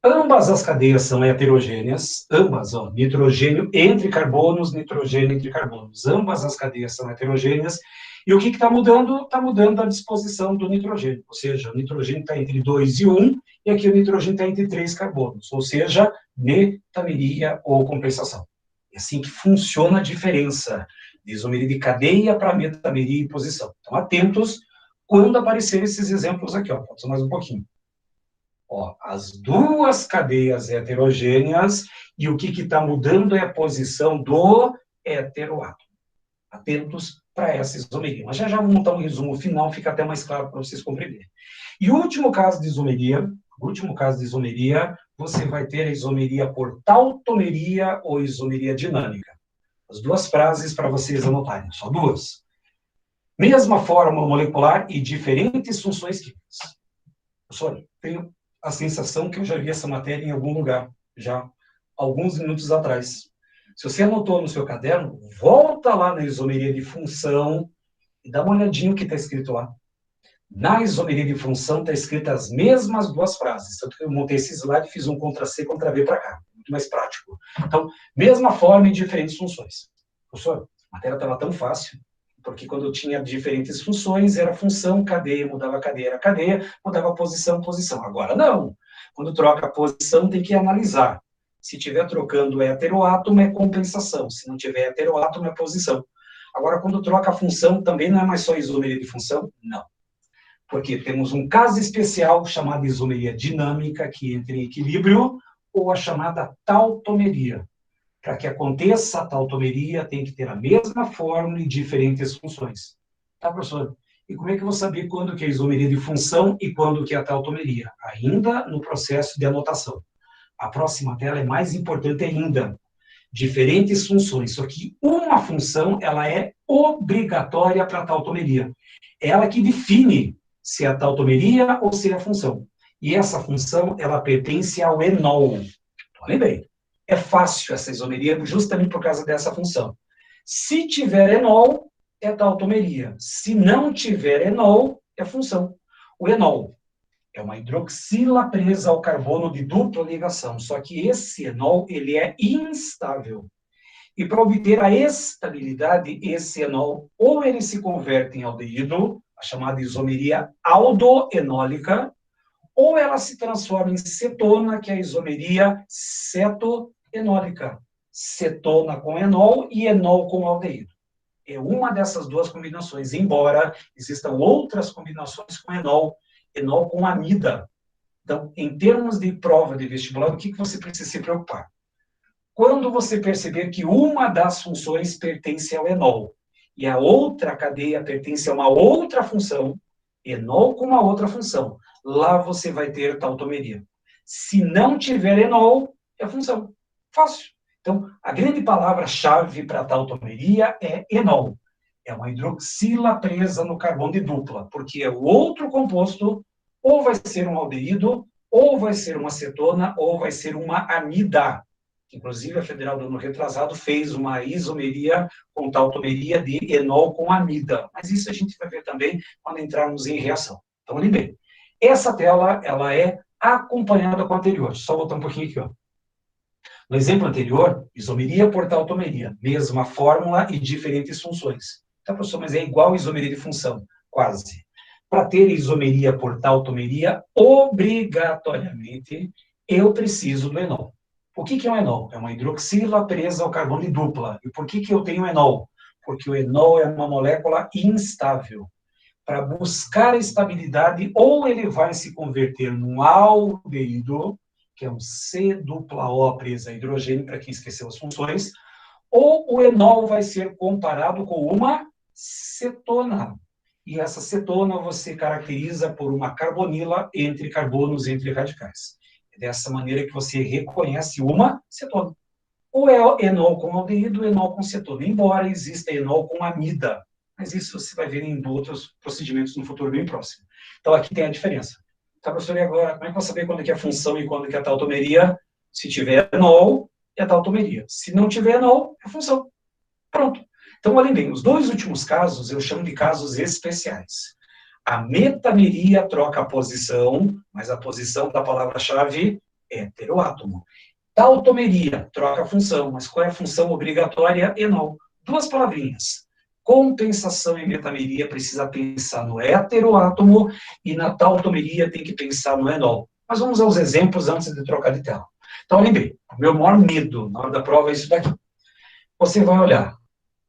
ambas as cadeias são heterogêneas, ambas, ó, nitrogênio entre carbonos, nitrogênio entre carbonos. Ambas as cadeias são heterogêneas. E o que está mudando? Está mudando a disposição do nitrogênio. Ou seja, o nitrogênio está entre 2 e 1, e aqui o nitrogênio está entre 3 carbonos. Ou seja, metameria ou compensação. É assim que funciona a diferença de isomeria de cadeia para metameria e posição. Então, atentos quando aparecerem esses exemplos aqui, ó. Pode ser mais um pouquinho. Ó, as duas cadeias heterogêneas e o que está mudando é a posição do heteroátomo. Atentos para essa isomeria. Mas já vou montar um resumo final, fica até mais claro para vocês compreenderem. E o último caso de isomeria, você vai ter a isomeria por tautomeria ou isomeria dinâmica. As duas frases para vocês anotarem, só duas. Mesma fórmula molecular e diferentes funções químicas. Professor, tenho a sensação que eu já vi essa matéria em algum lugar, já alguns minutos atrás. Se você anotou no seu caderno, volta lá na isomeria de função e dá uma olhadinha no que está escrito lá. Na isomeria de função está escrito as mesmas duas frases. Tanto que eu montei esse slide e fiz um Ctrl+C, Ctrl+V para cá. Muito mais prático. Então, mesma forma em diferentes funções. Professor, a matéria estava tão fácil, porque quando eu tinha diferentes funções, era função, cadeia, mudava cadeia, era cadeia, mudava posição, posição. Agora não. Quando troca a posição, tem que analisar. Se estiver trocando heteroátomo, é compensação. Se não tiver heteroátomo, é posição. Agora, quando troca a função, também não é mais só isomeria de função? Não. Porque temos um caso especial chamado isomeria dinâmica, que entra em equilíbrio, ou a chamada tautomeria. Para que aconteça a tautomeria, tem que ter a mesma fórmula e diferentes funções. Tá, professor? E como é que eu vou saber quando que é isomeria de função e quando que é a tautomeria? Ainda no processo de anotação. A próxima tela é mais importante ainda. Diferentes funções, só que uma função, ela é obrigatória para a tautomeria. Ela que define se é a tautomeria ou se é a função. E essa função, ela pertence ao enol. Olhem bem. É fácil essa isomeria justamente por causa dessa função. Se tiver enol, é tautomeria. Se não tiver enol, é função. O enol é uma hidroxila presa ao carbono de dupla ligação, só que esse enol, ele é instável. E para obter a estabilidade, esse enol, ou ele se converte em aldeído, a chamada isomeria aldoenólica, ou ela se transforma em cetona, que é a isomeria cetoenólica. Cetona com enol e enol com aldeído. É uma dessas duas combinações, embora existam outras combinações com enol, enol com amida. Então, em termos de prova de vestibular, o que você precisa se preocupar? Quando você perceber que uma das funções pertence ao enol e a outra cadeia pertence a uma outra função, enol com uma outra função, lá você vai ter tautomeria. Se não tiver enol, é função. Fácil. Então, a grande palavra-chave para a tautomeria é enol. É uma hidroxila presa no carbono de dupla, porque o outro composto ou vai ser um aldeído, ou vai ser uma cetona, ou vai ser uma amida. Inclusive, a Federal do ano retrasado fez uma isomeria com tautomeria de enol com amida. Mas isso a gente vai ver também quando entrarmos em reação. Então, lembrem. Essa tela, ela é acompanhada com a anterior. Só voltar um pouquinho aqui, ó. No exemplo anterior, isomeria por tautomeria. Mesma fórmula e diferentes funções. Então, professor, mas é igual isomeria de função? Quase. Para ter isomeria por tautomeria, obrigatoriamente, eu preciso do enol. O que é um enol? É uma hidroxila presa ao carbono de dupla. E por que eu tenho enol? Porque o enol é uma molécula instável. Para buscar a estabilidade, ou ele vai se converter num aldeído, que é um C-O presa a hidrogênio, para quem esqueceu as funções, ou o enol vai ser comparado com uma cetona. E essa cetona você caracteriza por uma carbonila entre carbonos, entre radicais. É dessa maneira que você reconhece uma cetona. Ou é enol com aldeído, enol com cetona, embora exista enol com amida. Mas isso você vai ver em outros procedimentos no futuro bem próximo. Então, aqui tem a diferença. Tá, professor, e agora, como é que eu vou saber quando que é função e quando que é tautomeria? Se tiver enol, é tautomeria. Se não tiver enol, é função. Pronto. Então, olhem bem, os dois últimos casos eu chamo de casos especiais. A metameria troca a posição, mas a posição da palavra-chave é heteroátomo. Tautomeria troca a função, mas qual é a função obrigatória? Enol. Duas palavrinhas. Compensação e metameria precisa pensar no heteroátomo e na tautomeria tem que pensar no enol. Mas vamos aos exemplos antes de trocar de tela. Então, lembrei, o meu maior medo na hora da prova é isso daqui. Você vai olhar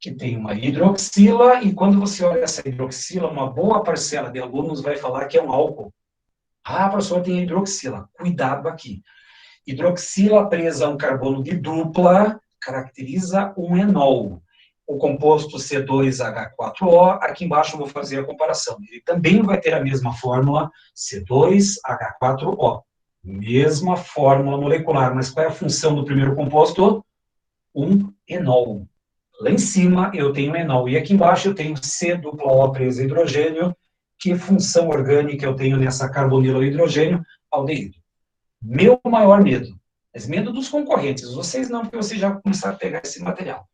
que tem uma hidroxila, e quando você olha essa hidroxila, uma boa parcela de alunos vai falar que é um álcool. Ah, professor, tem hidroxila. Cuidado aqui. Hidroxila presa a um carbono de dupla caracteriza um enol. O composto C2H4O, aqui embaixo eu vou fazer a comparação. Ele também vai ter a mesma fórmula, C2H4O. Mesma fórmula molecular, mas qual é a função do primeiro composto? Um enol. Lá em cima eu tenho enol, e aqui embaixo eu tenho C-O presa a hidrogênio. Que função orgânica eu tenho nessa carbonila hidrogênio? Aldeído. Meu maior medo, mas medo dos concorrentes, vocês não, porque vocês já começaram a pegar esse material.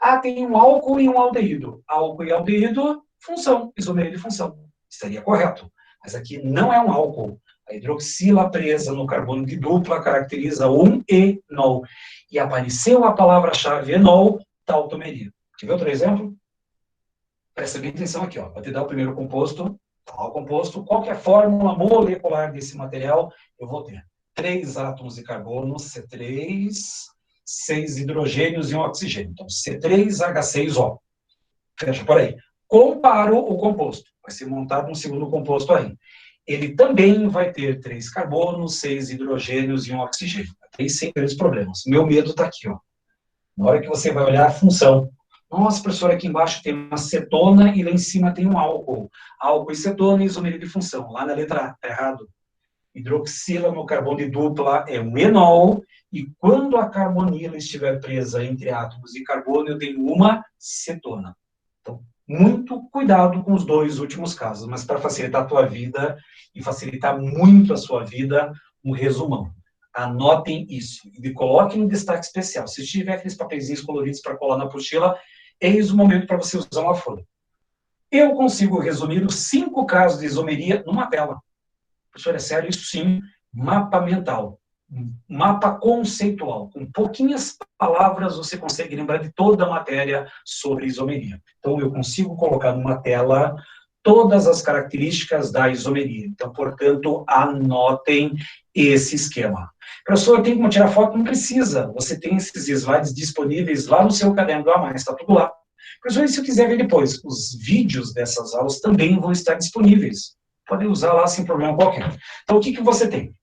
Ah, tem um álcool e um aldeído. Álcool e aldeído, função, isomeria de função. Estaria correto. Mas aqui não é um álcool. A hidroxila presa no carbono de dupla caracteriza um enol. E apareceu a palavra-chave enol, tautomeria. Quer ver outro exemplo? Presta bem atenção aqui, ó. Vou te dar o primeiro composto, o composto. Qual que é a fórmula molecular desse material? Eu vou ter 3 átomos de carbono, C3, 6 hidrogênios e um oxigênio. Então, C3H6O. Fecha por aí. Comparo o composto. Vai ser montado um segundo composto aí. Ele também vai ter 3 carbonos, 6 hidrogênios e um oxigênio. Aí sem grandes problemas. Meu medo está aqui, ó. Na hora que você vai olhar a função. Nossa, professor, aqui embaixo tem uma cetona e lá em cima tem um álcool. Álcool e cetona, isomeria de função. Lá na letra A, está errado. Hidroxila no carbono de dupla é um enol, e quando a carbonila estiver presa entre átomos de carbono, eu tenho uma cetona. Então, muito cuidado com os dois últimos casos, mas para facilitar a tua vida e facilitar muito a sua vida, um resumão. Anotem isso e coloquem em destaque especial. Se tiver aqueles papeizinhos coloridos para colar na apostila, eis o momento para você usar uma folha. Eu consigo resumir os 5 casos de isomeria numa tela. Professor, é sério? Isso sim, mapa mental, mapa conceitual. Com pouquinhas palavras você consegue lembrar de toda a matéria sobre isomeria. Então, eu consigo colocar numa tela todas as características da isomeria. Então, portanto, anotem esse esquema. Professor, tem como tirar foto? Não precisa. Você tem esses slides disponíveis lá no seu caderno do A+, está tudo lá. Professor, e se eu quiser ver depois? Os vídeos dessas aulas também vão estar disponíveis. Podem usar lá sem problema qualquer. Então, o que você tem?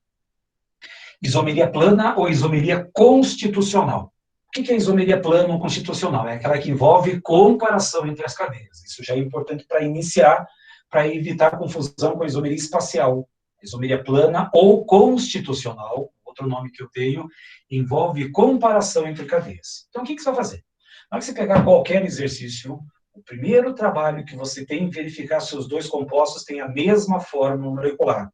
Isomeria plana ou isomeria constitucional. O que é isomeria plana ou constitucional? É aquela que envolve comparação entre as cadeias. Isso já é importante para iniciar, para evitar confusão com a isomeria espacial. Isomeria plana ou constitucional, outro nome que eu tenho, envolve comparação entre cadeias. Então, o que você vai fazer? Na hora que você pegar qualquer exercício, o primeiro trabalho que você tem é verificar se os dois compostos têm a mesma fórmula molecular.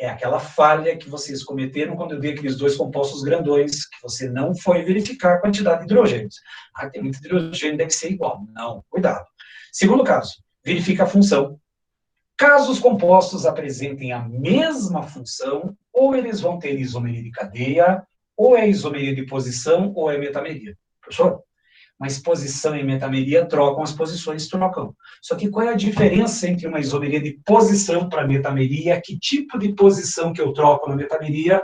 É aquela falha que vocês cometeram quando eu dei aqueles dois compostos grandões, que você não foi verificar a quantidade de hidrogênios. Ah, tem muito hidrogênio, deve ser igual. Não, cuidado. Segundo caso, verifica a função. Caso os compostos apresentem a mesma função, ou eles vão ter isomeria de cadeia, ou é isomeria de posição, ou é metameria. Professor? Mas posição e metameria trocam, as posições trocam. Só que qual é a diferença entre uma isomeria de posição para metameria? Que tipo de posição que eu troco na metameria?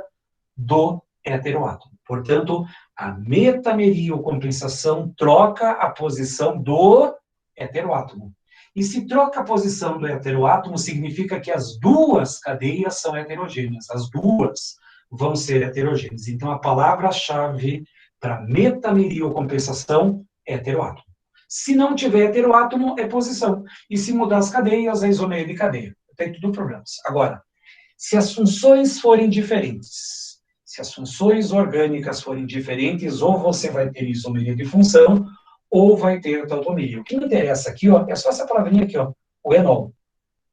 Do heteroátomo. Portanto, a metameria ou compensação troca a posição do heteroátomo. E se troca a posição do heteroátomo, significa que as duas cadeias são heterogêneas. As duas vão ser heterogêneas. Então, a palavra-chave para metameria ou compensação é heteroátomo. Se não tiver heteroátomo, é posição. E se mudar as cadeias, é isomeria de cadeia. Tem tudo problemas. Agora, se as funções forem diferentes, se as funções orgânicas forem diferentes, ou você vai ter isomeria de função, ou vai ter tautomeria. O que me interessa aqui, ó, é só essa palavrinha aqui, ó, o enol.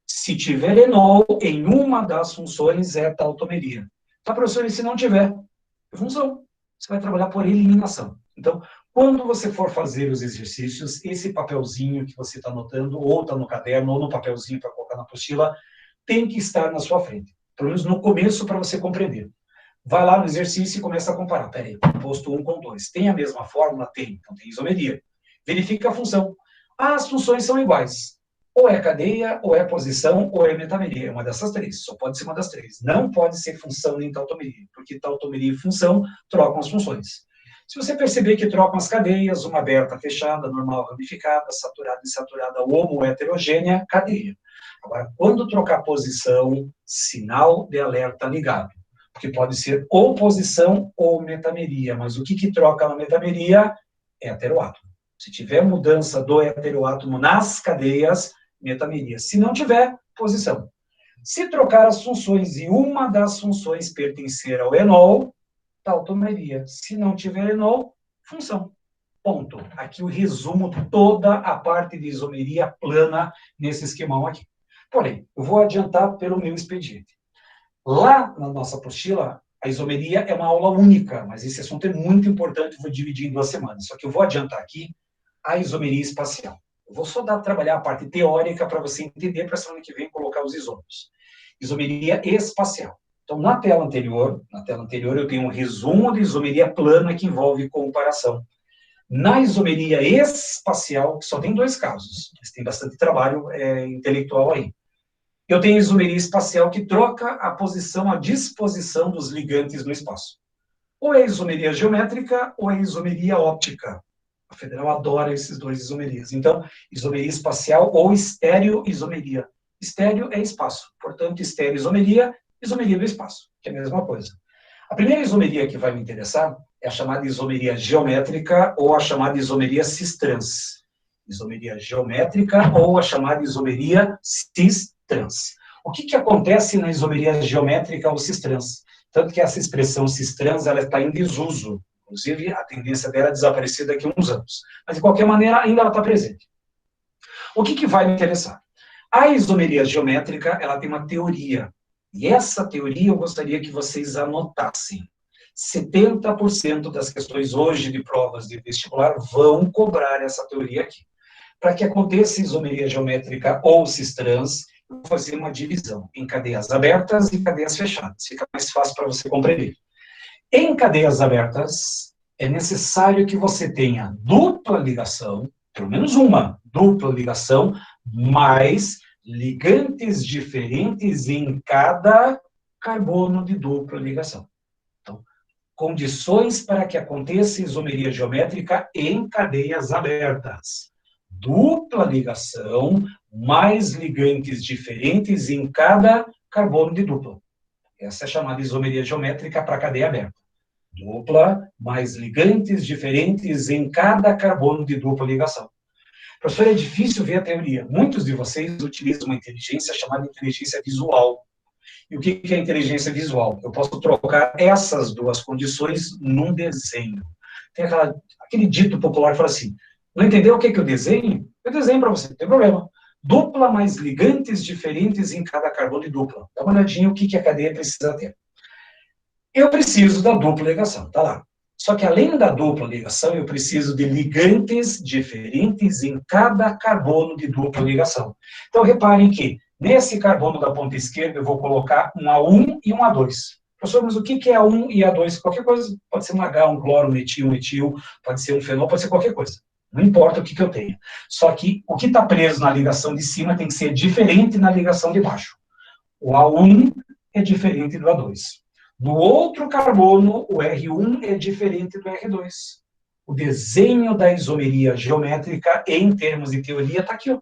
Se tiver enol em uma das funções, é tautomeria. Tá, professor, e se não tiver? É função. Você vai trabalhar por eliminação. Então, quando você for fazer os exercícios, esse papelzinho que você está anotando, ou está no caderno, ou no papelzinho para colocar na apostila, tem que estar na sua frente. Pelo menos no começo, para você compreender. Vai lá no exercício e começa a comparar. Peraí, composto 1 com 2. Tem a mesma fórmula? Tem. Então, tem isomeria. Verifica a função. Ah, as funções são iguais. Ou é cadeia, ou é posição, ou é metameria. É uma dessas três. Só pode ser uma das três. Não pode ser função nem tautomeria, porque tautomeria e função trocam as funções. Se você perceber que trocam as cadeias, uma aberta, fechada, normal, ramificada, saturada, insaturada, homo, heterogênea, cadeia. Agora, quando trocar posição, sinal de alerta ligado. Porque pode ser ou posição ou metameria. Mas o que troca na metameria? É heteroátomo. Se tiver mudança do heteroátomo nas cadeias, metameria. Se não tiver, posição. Se trocar as funções e uma das funções pertencer ao enol, tautomeria. Se não tiver enol, função. Ponto. Aqui o resumo toda a parte de isomeria plana nesse esquemão aqui. Porém, eu vou adiantar pelo meu expediente. Lá na nossa apostila, a isomeria é uma aula única, mas esse assunto é muito importante, vou dividir em 2 semanas. Só que eu vou adiantar aqui a isomeria espacial. Eu vou só trabalhar a parte teórica para você entender, para a semana que vem colocar os isômeros. Isomeria espacial. Então, na tela anterior eu tenho um resumo de isomeria plana que envolve comparação. Na isomeria espacial, só tem 2 casos, mas tem bastante trabalho intelectual aí. Eu tenho isomeria espacial que troca a posição, a disposição dos ligantes no espaço. Ou é isomeria geométrica, ou é isomeria óptica. A Federal adora esses 2 isomerias. Então, isomeria espacial ou estereoisomeria. Estéreo é espaço. Portanto, estereoisomeria, isomeria do espaço, que é a mesma coisa. A primeira isomeria que vai me interessar é a chamada isomeria geométrica ou a chamada isomeria cis-trans. Isomeria geométrica ou a chamada isomeria cis-trans. O que acontece na isomeria geométrica ou cis-trans? Tanto que essa expressão cis-trans ela está em desuso. Inclusive, a tendência dela é desaparecer daqui a uns anos. Mas, de qualquer maneira, ainda ela está presente. O que vai me interessar? A isomeria geométrica, ela tem uma teoria. E essa teoria eu gostaria que vocês anotassem. 70% das questões hoje de provas de vestibular vão cobrar essa teoria aqui. Para que aconteça isomeria geométrica ou cis-trans, eu vou fazer uma divisão em cadeias abertas e cadeias fechadas. Fica mais fácil para você compreender. Em cadeias abertas, é necessário que você tenha dupla ligação, pelo menos uma dupla ligação, mais ligantes diferentes em cada carbono de dupla ligação. Então, condições para que aconteça isomeria geométrica em cadeias abertas. Dupla ligação, mais ligantes diferentes em cada carbono de dupla. Essa é chamada isomeria geométrica para cadeia aberta. Dupla, mais ligantes diferentes em cada carbono de dupla ligação. Professor, é difícil ver a teoria. Muitos de vocês utilizam uma inteligência chamada inteligência visual. E o que é inteligência visual? Eu posso trocar essas duas condições num desenho. Tem aquele dito popular que fala assim, não entendeu o que eu desenho? Eu desenho para você, não tem problema. Dupla mais ligantes diferentes em cada carbono de dupla. Dá uma olhadinha o que a cadeia precisa ter. Eu preciso da dupla ligação, tá lá. Só que além da dupla ligação, eu preciso de ligantes diferentes em cada carbono de dupla ligação. Então, reparem que nesse carbono da ponta esquerda eu vou colocar um A1 e um A2. Professor, mas o que é A1 e A2? Qualquer coisa, pode ser um H, um cloro, um etil, pode ser um fenol, pode ser qualquer coisa. Não importa o que eu tenho. Só que o que está preso na ligação de cima tem que ser diferente na ligação de baixo. O A1 é diferente do A2. No outro carbono, o R1 é diferente do R2. O desenho da isomeria geométrica, em termos de teoria, está aqui. Ó.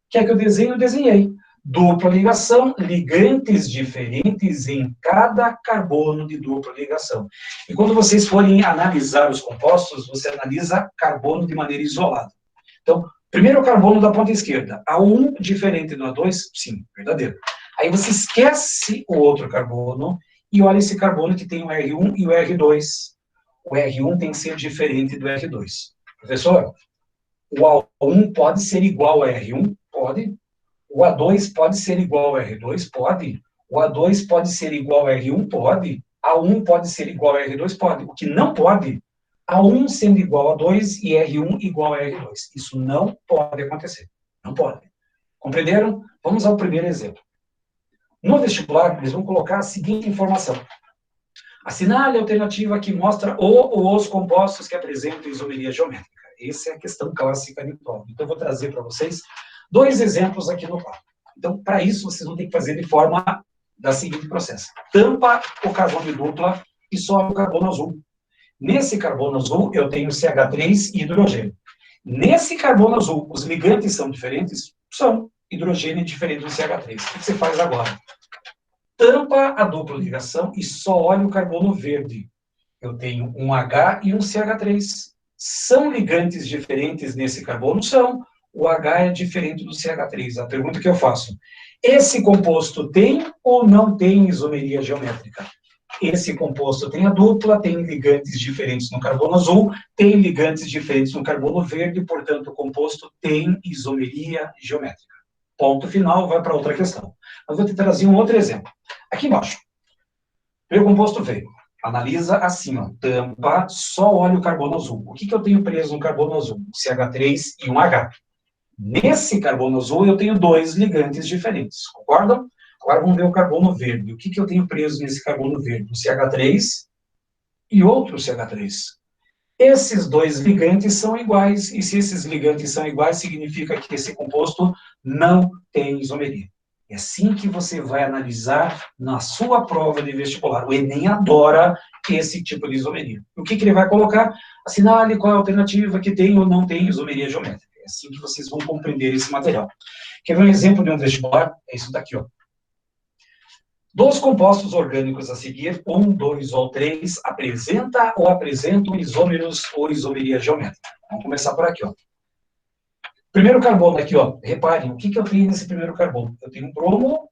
Quer que eu desenhe? Eu desenhei. Dupla ligação, ligantes diferentes em cada carbono de dupla ligação. E quando vocês forem analisar os compostos, você analisa carbono de maneira isolada. Então, primeiro o carbono da ponta esquerda. A1 diferente do A2? Sim, verdadeiro. Aí você esquece o outro carbono e olha esse carbono que tem o R1 e o R2. O R1 tem que ser diferente do R2. Professor, o A1 pode ser igual ao R1? Pode. O A2 pode ser igual ao R2? Pode. O A2 pode ser igual ao R1? Pode. A1 pode ser igual ao R2? Pode. O que não pode, A1 sendo igual a 2 e R1 igual a R2. Isso não pode acontecer. Não pode. Compreenderam? Vamos ao primeiro exemplo. No vestibular, eles vão colocar a seguinte informação. Assinale a alternativa que mostra o ou os compostos que apresentam isomeria geométrica. Essa é a questão clássica de prova. Então, eu vou trazer para vocês 2 exemplos aqui no quadro. Então, para isso, vocês vão ter que fazer de forma da seguinte processo. Tampa o carbono de dupla e sobe o carbono azul. Nesse carbono azul, eu tenho CH3 e hidrogênio. Nesse carbono azul, os ligantes são diferentes? São. Hidrogênio é diferente do CH3. O que você faz agora? Tampa a dupla ligação e só olha o carbono verde. Eu tenho um H e um CH3. São ligantes diferentes nesse carbono? São. O H é diferente do CH3. A pergunta que eu faço, esse composto tem ou não tem isomeria geométrica? Esse composto tem a dupla, tem ligantes diferentes no carbono azul, tem ligantes diferentes no carbono verde, portanto, o composto tem isomeria geométrica. Ponto final, vai para outra questão. Mas vou te trazer um outro exemplo. Aqui embaixo, o composto veio. Analisa assim, ó, tampa, só olha o carbono azul. O que eu tenho preso no carbono azul? Um CH3 e um H. Nesse carbono azul, eu tenho 2 ligantes diferentes, concordam? Agora vamos ver o carbono verde. O que eu tenho preso nesse carbono verde? Um CH3 e outro CH3. Esses 2 ligantes são iguais, e se esses ligantes são iguais, significa que esse composto não tem isomeria. É assim que você vai analisar na sua prova de vestibular. O Enem adora esse tipo de isomeria. O que ele vai colocar? Assinale qual é a alternativa que tem ou não tem isomeria geométrica. É assim que vocês vão compreender esse material. Quer ver um exemplo de um vestibular? É isso daqui, ó. Dos compostos orgânicos a seguir, 1, 2 ou 3, apresenta ou apresentam isômeros ou isomeria geométrica. Vamos começar por aqui, ó. Primeiro carbono aqui, ó. Reparem, o que eu tenho nesse primeiro carbono? Eu tenho um bromo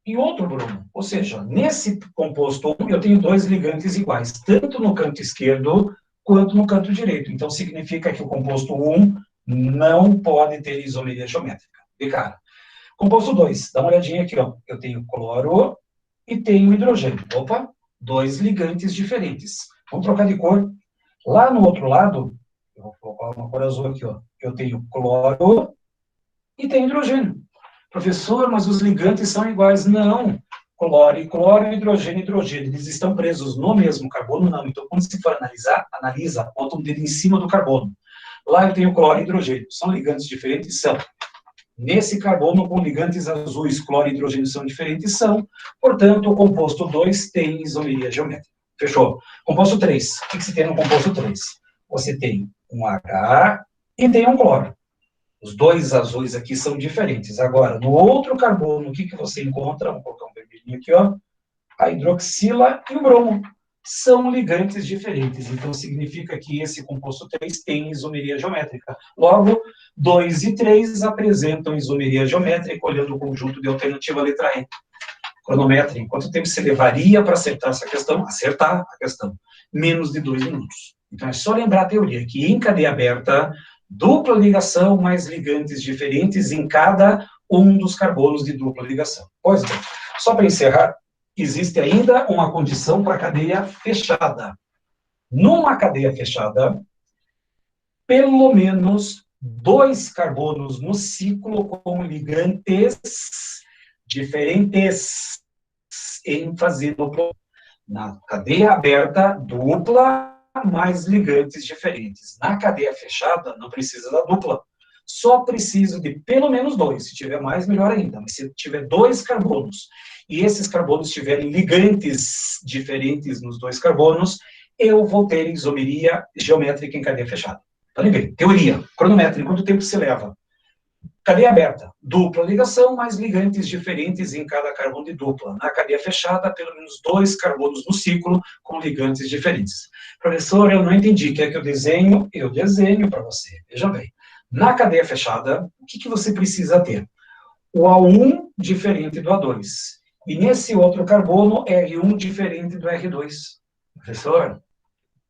e outro bromo. Ou seja, nesse composto 1, eu tenho 2 ligantes iguais, tanto no canto esquerdo quanto no canto direito. Então, significa que o composto 1 não pode ter isomeria geométrica. De cara. Composto 2, dá uma olhadinha aqui, ó. Eu tenho cloro e tenho hidrogênio. Opa, 2 ligantes diferentes. Vamos trocar de cor. Lá no outro lado, eu vou colocar uma cor azul aqui, ó. Eu tenho cloro e tenho hidrogênio. Professor, mas os ligantes são iguais. Não. Cloro e cloro, hidrogênio e hidrogênio. Eles estão presos no mesmo carbono? Não. Então, quando se for analisar, analisa, bota um dedo em cima do carbono. Lá eu tenho cloro e hidrogênio. São ligantes diferentes? São. Nesse carbono com ligantes azuis, cloro e hidrogênio são diferentes, são, portanto, o composto 2 tem isomeria geométrica. Fechou? Composto 3. O que você tem no composto 3? Você tem um H e tem um cloro. Os dois azuis aqui são diferentes. Agora, no outro carbono, o que você encontra? Vamos colocar um vermelhinho aqui, ó. A hidroxila e o bromo. São ligantes diferentes. Então, significa que esse composto 3 tem isomeria geométrica. Logo, 2 e 3 apresentam isomeria geométrica, olhando o conjunto de alternativa letra E. Cronométrico. Quanto tempo você levaria para acertar essa questão? Acertar a questão. Menos de 2 minutos. Então, é só lembrar a teoria, que em cadeia aberta, dupla ligação mais ligantes diferentes em cada um dos carbonos de dupla ligação. Pois bem, só para encerrar, existe ainda uma condição para cadeia fechada. Numa cadeia fechada, pelo menos 2 carbonos no ciclo com ligantes diferentes, ênfase duplo. Na cadeia aberta, dupla, mais ligantes diferentes. Na cadeia fechada, não precisa da dupla. Só preciso de pelo menos 2. Se tiver mais, melhor ainda. Mas se tiver 2 carbonos, e esses carbonos tiverem ligantes diferentes nos 2 carbonos, eu vou ter isomeria geométrica em cadeia fechada. Tá ligado? Teoria. Cronométrica. Quanto tempo se leva? Cadeia aberta, dupla ligação, mais ligantes diferentes em cada carbono de dupla. Na cadeia fechada, pelo menos 2 carbonos no ciclo com ligantes diferentes. Professor, eu não entendi. Quer que eu desenho? Eu desenho para você. Veja bem. Na cadeia fechada, o que você precisa ter? O A1 diferente do A2. E nesse outro carbono, R1 diferente do R2. Professor,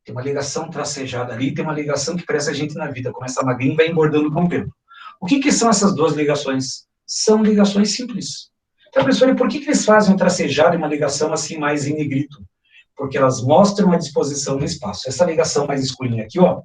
tem uma ligação tracejada ali, tem uma ligação que parece a gente na vida. Começa magrinho e vai engordando com o tempo. O que são essas duas ligações? São ligações simples. Então, professor, e por que eles fazem um tracejado e uma ligação assim mais em negrito? Porque elas mostram a disposição no espaço. Essa ligação mais escurinha aqui, ó,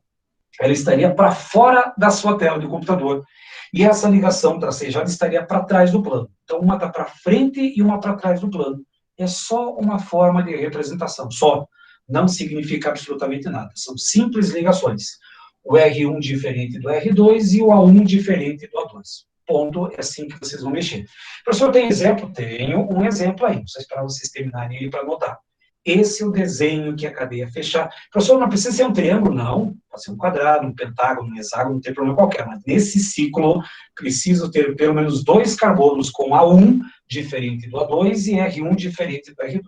ela estaria para fora da sua tela de computador. E essa ligação tracejada estaria para trás do plano. Então, uma está para frente e uma para trás do plano. É só uma forma de representação, só. Não significa absolutamente nada. São simples ligações. O R1 diferente do R2 e o A1 diferente do A2. Ponto, é assim que vocês vão mexer. Professor, tem exemplo? Tenho um exemplo aí. Só esperar vocês terminarem aí para anotar. Esse é o desenho que a cadeia fechar. Professor, não precisa ser um triângulo, não. Pode ser um quadrado, um pentágono, um hexágono, não tem problema qualquer. Mas nesse ciclo, preciso ter pelo menos 2 carbonos com A1 diferente do A2 e R1 diferente do R2.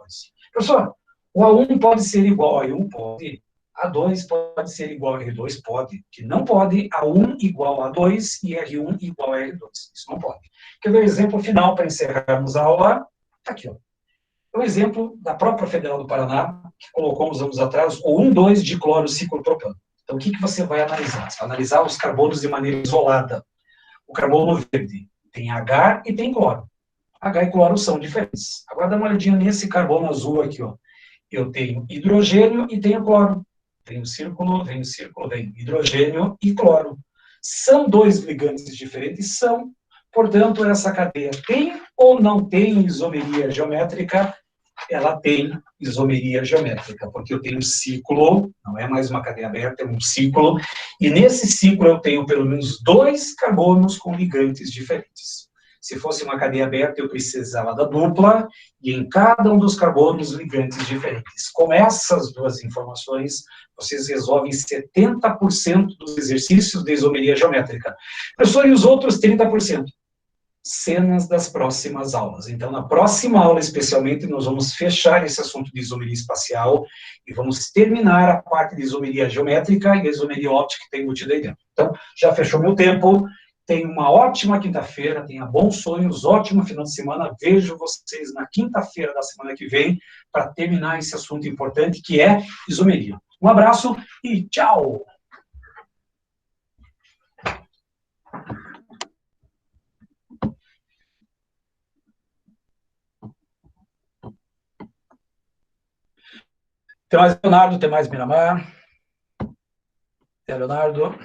Professor, o A1 pode ser igual a R1? Pode. A2 pode ser igual a R2? Pode. Que não pode, A1 igual a A2 e R1 igual a R2. Isso não pode. Quer ver o exemplo final para encerrarmos a aula? Está aqui, ó. É um exemplo da própria Federal do Paraná, que colocou uns anos atrás, o 1,2 de cloro ciclopropano. Então, o que você vai analisar? Você vai analisar os carbonos de maneira isolada. O carbono verde tem H e tem cloro. H e cloro são diferentes. Agora, dá uma olhadinha nesse carbono azul aqui, ó. Eu tenho hidrogênio e tenho cloro. Vem hidrogênio e cloro. São 2 ligantes diferentes? São. Portanto, essa cadeia tem ou não tem isomeria geométrica? Ela tem isomeria geométrica, porque eu tenho um ciclo, não é mais uma cadeia aberta, é um ciclo, e nesse ciclo eu tenho pelo menos 2 carbonos com ligantes diferentes. Se fosse uma cadeia aberta, eu precisava da dupla, e em cada um dos carbonos, ligantes diferentes. Com essas duas informações, vocês resolvem 70% dos exercícios de isomeria geométrica. Professor, e os outros 30%? Cenas das próximas aulas. Então, na próxima aula, especialmente, nós vamos fechar esse assunto de isomeria espacial e vamos terminar a parte de isomeria geométrica e a isomeria óptica que tem embutida aí dentro. Então, já fechou meu tempo. Tenha uma ótima quinta-feira, tenha bons sonhos, ótimo final de semana. Vejo vocês na quinta-feira da semana que vem para terminar esse assunto importante que é isomeria. Um abraço e tchau! Tem mais Leonardo, tem mais Miramar. Tem Leonardo.